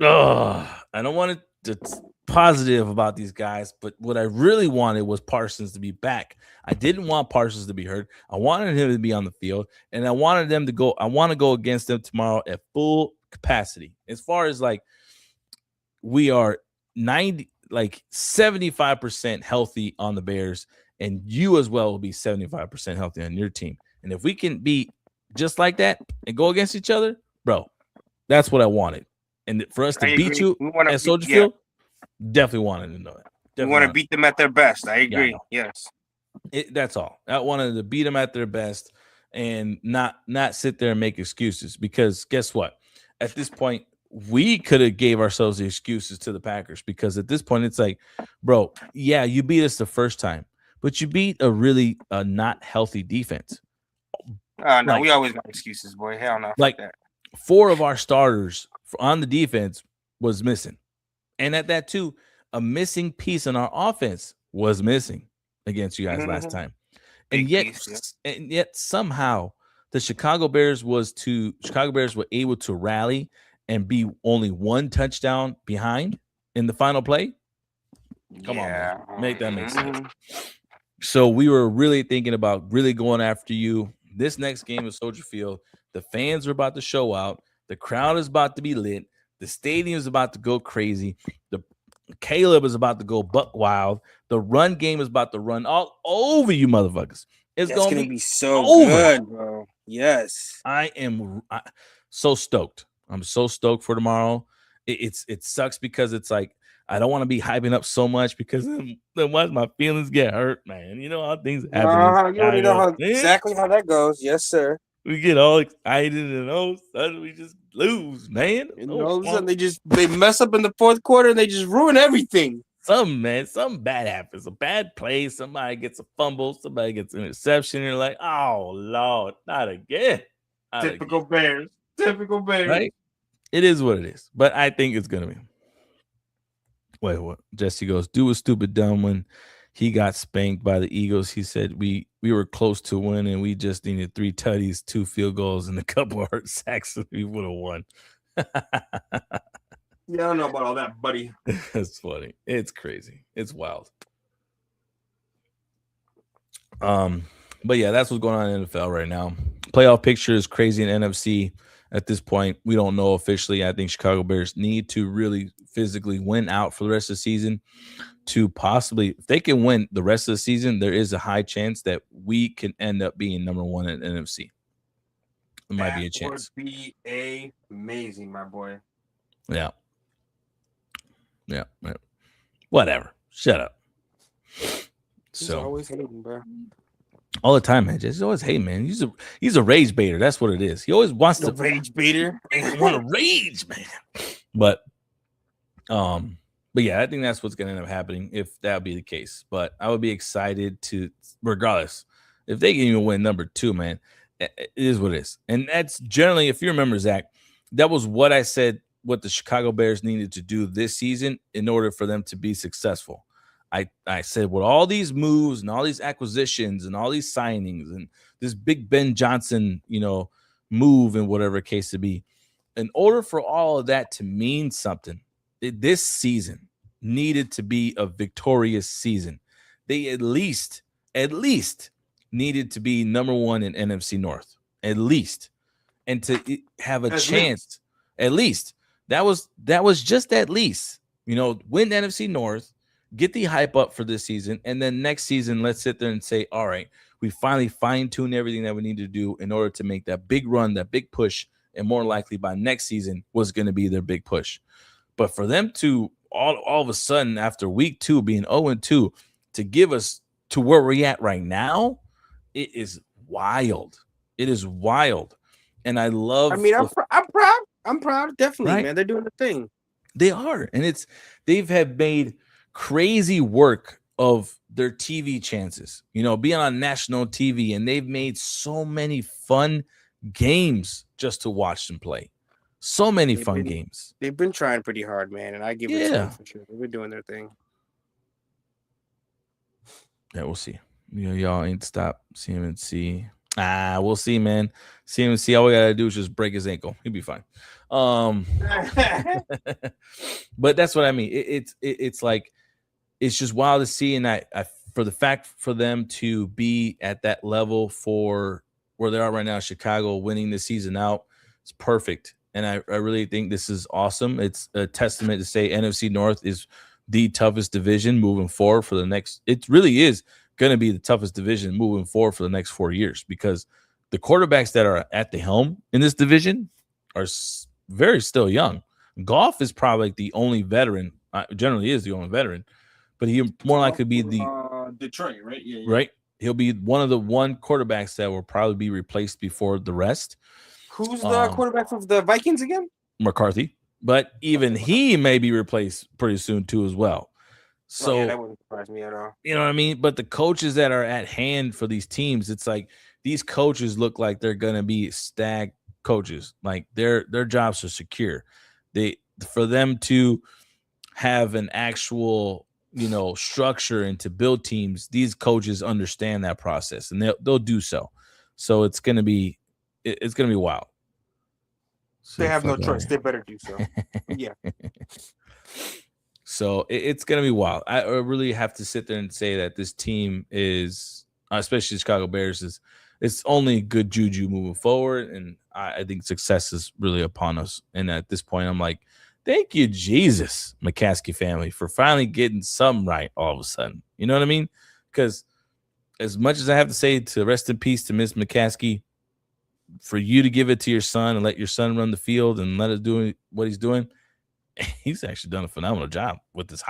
I don't want to positive about these guys, but what I really wanted was Parsons to be back. I didn't want Parsons to be hurt. I wanted him to be on the field, and I wanted them to go. I want to go against them tomorrow at full capacity. As far as we are 75% healthy on the Bears, and you as well will be 75% healthy on your team. And if we can be just like that and go against each other, bro, that's what I wanted. And for us to beat you at Soldier Field, definitely wanted to know that. We want to beat them at their best. I agree. Yes. That's all. I wanted to beat them at their best and not sit there and make excuses, because guess what? At this point, we could have gave ourselves the excuses to the Packers, because at this point it's like, bro, yeah, you beat us the first time, but you beat a really not healthy defense. No, we always got excuses, boy. Hell no. Like that. 4 of our starters on the defense was missing. And at that too, a missing piece in our offense was missing against you guys last time. And yet somehow the Chicago Bears were able to rally and be only 1 touchdown behind in the final play. Come on, man. Make that make sense. So we were really thinking about really going after you. This next game is Soldier Field. The fans are about to show out. The crowd is about to be lit. The stadium is about to go crazy. Caleb is about to go buck wild. The run game is about to run all over you motherfuckers. It's going to be so good, bro. Yes. I am so stoked. I'm so stoked for tomorrow. It sucks because it's like I don't want to be hyping up so much, because then once my feelings get hurt, man. You know how things happen. You already know exactly how that goes. Yes, sir. We get all excited and all of a sudden we just lose, man. And all of a sudden they mess up in the fourth quarter and they just ruin everything. Something bad happens. A bad play, somebody gets a fumble, somebody gets an interception. You're like, oh Lord, not again. Typical Bears. Right? It is what it is. But I think it's gonna be. Wait, what? Jesse goes, do a stupid dumb when he got spanked by the Eagles. He said we were close to winning. We just needed 3 tutties, 2 field goals, and a couple of hurt sacks. We would have won. Yeah, I don't know about all that, buddy. That's funny. It's crazy. It's wild. But yeah, that's what's going on in the NFL right now. Playoff picture is crazy in NFC. At this point, we don't know officially. I think Chicago Bears need to really physically win out for the rest of the season to possibly, if they can win the rest of the season, there is a high chance that we can end up being number one in NFC. It might be a chance. Would be amazing, my boy. Yeah. Whatever. Shut up. He's always hating, bro. All the time, man. He's always hating, man. He's a rage baiter. That's what it is. He always wants to rage baiter. Want to rage, man. But yeah, I think that's what's going to end up happening if that would be the case. But I would be excited to, regardless, if they can even win number 2, man. It is what it is. And that's generally, if you remember, Zach, that was what I said what the Chicago Bears needed to do this season in order for them to be successful. I said with all these moves and all these acquisitions and all these signings and this big Ben Johnson, move and whatever case to be, in order for all of that to mean something, this season needed to be a victorious season. They at least needed to be number 1 in NFC North, at least, and to have a chance. At least that was just at least, win the NFC North, get the hype up for this season, and then next season let's sit there and say, all right, we finally fine-tune everything that we need to do in order to make that big run, that big push, and more likely by next season was going to be their big push. But for them to all of a sudden after week 2 being 0-2 to give us to where we're at right now, it is wild. It is wild. And I love. I mean, I'm proud. I'm proud. Definitely, right? Man. They're doing the thing. They are. And they've made crazy work of their TV chances, being on national TV. And they've made so many fun games just to watch them play. So many fun games. They've been trying pretty hard, man. And I give it to them for sure. They've been doing their thing. Yeah, we'll see. Y'all ain't stop CMC. We'll see, man. CMC, all we gotta do is just break his ankle. He'll be fine. But that's what I mean. It's like, it's just wild to see, and I for the fact for them to be at that level for where they are right now, Chicago winning the season out, it's perfect. And I really think this is awesome. It's a testament to say NFC North is the toughest division moving forward for the next. It really is going to be the toughest division moving forward for the next 4 years, because the quarterbacks that are at the helm in this division are very still young. Goff is probably the only veteran, generally is the only veteran, but he more likely be the Detroit, right? Yeah. Right. He'll be one of the quarterbacks that will probably be replaced before the rest. Who's the quarterback for the Vikings again? McCarthy. But even he may be replaced pretty soon too as well. So that wouldn't surprise me at all. You know what I mean? But the coaches that are at hand for these teams, it's like these coaches look like they're gonna be stag coaches. Like their jobs are secure. For them to have an actual, structure and to build teams, these coaches understand that process and they'll do so. So it's gonna be wild. So they have no choice. They better do so. Yeah. So it's going to be wild. I really have to sit there and say that this team is, especially the Chicago Bears, it's only good juju moving forward. And I think success is really upon us. And at this point, I'm like, thank you, Jesus, McCaskey family, for finally getting something right all of a sudden. You know what I mean? Because as much as I have to say to rest in peace to Miss McCaskey, for you to give it to your son and let your son run the field and let it do what he's doing, he's actually done a phenomenal job with his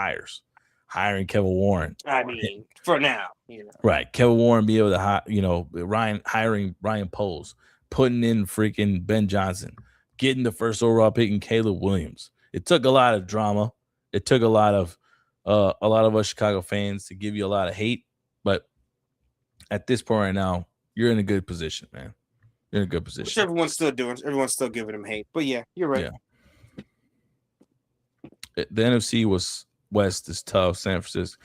hiring Kevin Warren. I mean, for now, right? Kevin Warren be able to hiring Ryan Poles, putting in freaking Ben Johnson, getting the first overall pick in Caleb Williams. It took a lot of drama. It took a lot of us Chicago fans to give you a lot of hate, but at this point right now, you're in a good position, man. You're in a good position. Which everyone's still doing. Everyone's still giving him hate, but yeah, you're right. Yeah. The NFC West is tough. San Francisco,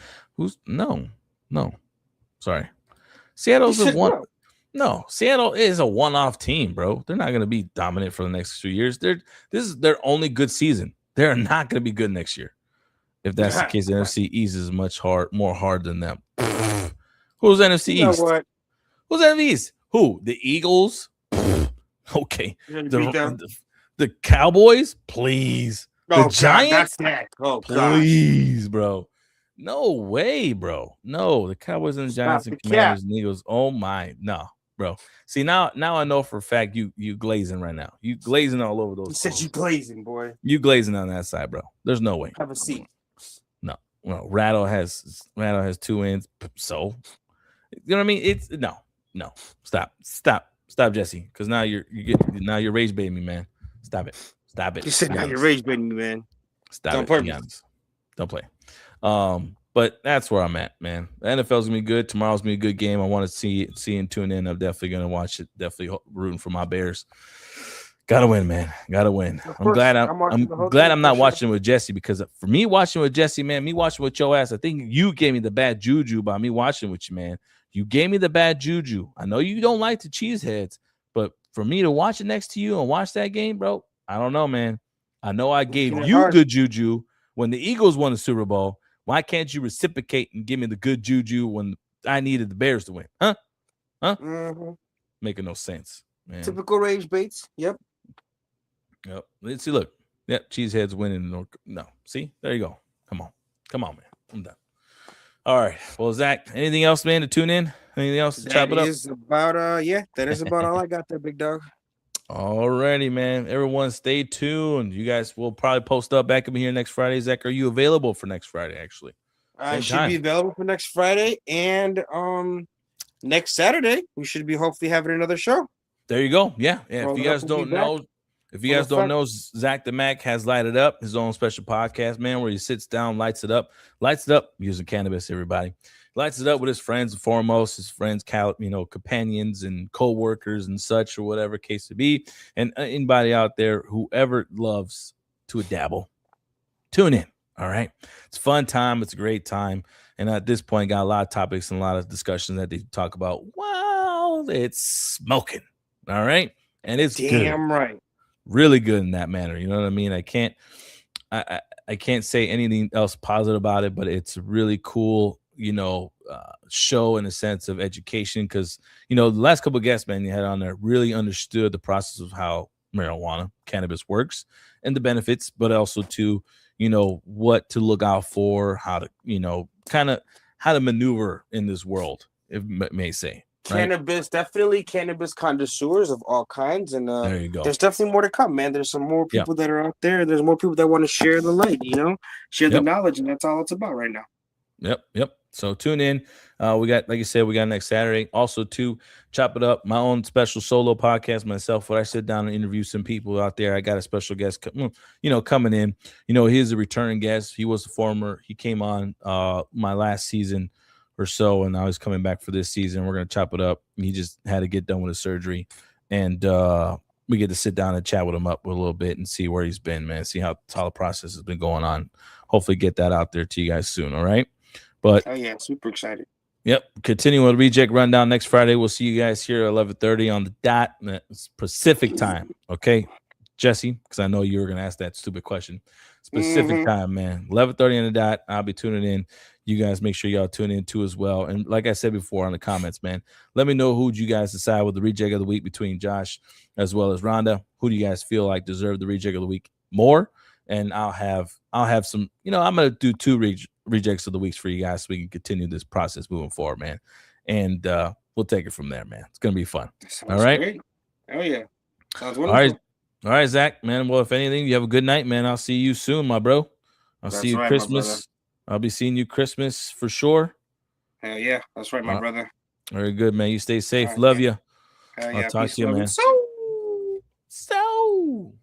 sorry, Seattle's a one. No, Seattle is a one-off team, bro. They're not going to be dominant for the next 2 years. This is their only good season. They're not going to be good next year. If that's the case, the NFC East is more hard than them. Who's NFC East? What? Who's NFC East? Who? The Eagles? Okay. The Cowboys? Please. The Giants? God, that's that. Oh, please, bro. No way, bro. No, the Cowboys and the Giants and Commanders and Eagles. Oh my, no, bro. See now I know for a fact you glazing right now. You glazing all over those. You said you glazing, boy. You glazing on that side, bro. There's no way. Have a seat. No, well, Rattle has 2 wins. So you know what I mean? It's no. Stop, Jesse. Because now you're rage baiting me, man. Stop it. You said now you're rage baiting me, man. Stop it. Be honest. Don't play. But that's where I'm at, man. The NFL's gonna be good. Tomorrow's gonna be a good game. I want to see and tune in. I'm definitely gonna watch it. Definitely rooting for my Bears. Gotta win, man. Gotta win. I'm glad I'm not watching with Jesse, because for me watching with Jesse, man, me watching with your ass, I think you gave me the bad juju by me watching with you, man. You gave me the bad juju. I know you don't like the cheeseheads, but for me to watch it next to you and watch that game, bro, I don't know, man. I know I gave you good juju when the Eagles won the Super Bowl. Why can't you reciprocate and give me the good juju when I needed the Bears to win? Huh? Mm-hmm. Making no sense, man. Typical rage baits. Yep. Let's see. Look. Yep. Cheeseheads winning. No. See? There you go. Come on, man. I'm done. All right. Well, Zach, anything else, man, to tune in? Anything else to chop it up? That is about all I got there, big dog. Alrighty, man. Everyone stay tuned. You guys will probably post up back up here next Friday. Zach, are you available for next Friday, actually? I should be available for next Friday, and next Saturday we should be hopefully having another show. There you go. Yeah. If you guys don't know, Zach the Mac has Lighted Up, his own special podcast, man, where he sits down, lights it up using cannabis, everybody. Lights it up with his friends, foremost, his friends, companions and co-workers and such, or whatever case to be. And anybody out there, whoever loves to dabble, tune in. All right. It's a fun time. It's a great time. And at this point, got a lot of topics and a lot of discussions that they talk about. Wow, it's smoking. All right. And it's damn good. Right. Really good in that manner. You know what I mean? I can't say anything else positive about it, but it's really cool, show in a sense of education, because the last couple of guests, man, you had on there really understood the process of how cannabis works and the benefits, but also to what to look out for, how to how to maneuver in this world, if may say. Cannabis, definitely cannabis connoisseurs of all kinds, and there you go. There's definitely more to come, man. There's some more people that are out there. There's more people that want to share the light, share the knowledge, and that's all it's about right now. Yep. So tune in. We got, like you said, we got next Saturday. Also, to chop it up, my own special solo podcast myself, where I sit down and interview some people out there. I got a special guest, coming in. He's a returning guest. He was a former. He came on my last season or so, and now he's coming back for this season. We're gonna chop it up. He just had to get done with his surgery, and we get to sit down and chat with him up a little bit and see where he's been, man. See how the process has been going on. Hopefully, get that out there to you guys soon. All right. But super excited. Yep. Continuing with Reject Rundown next Friday. We'll see you guys here at 11:30 on the dot. Pacific time. Okay, Jesse, because I know you were going to ask that stupid question. Pacific time, man. 11:30 on the dot. I'll be tuning in. You guys make sure y'all tune in too as well. And like I said before on the comments, man, let me know who you guys decide with the Reject of the Week between Josh as well as Rhonda. Who do you guys feel like deserve the Reject of the Week more? And I'll have some, I'm going to do 2 rejects of the weeks for you guys so we can continue this process moving forward, man. And we'll take it from there, man. It's going to be fun. All right. Great. Oh, yeah. Sounds wonderful. All right, Zach, man. Well, if anything, you have a good night, man. I'll see you soon, my bro. I'll see you Christmas. I'll be seeing you Christmas for sure. Hell yeah. That's right, my brother. Very good, man. You stay safe. Love you. Hell yeah. I'll talk to you, man. So.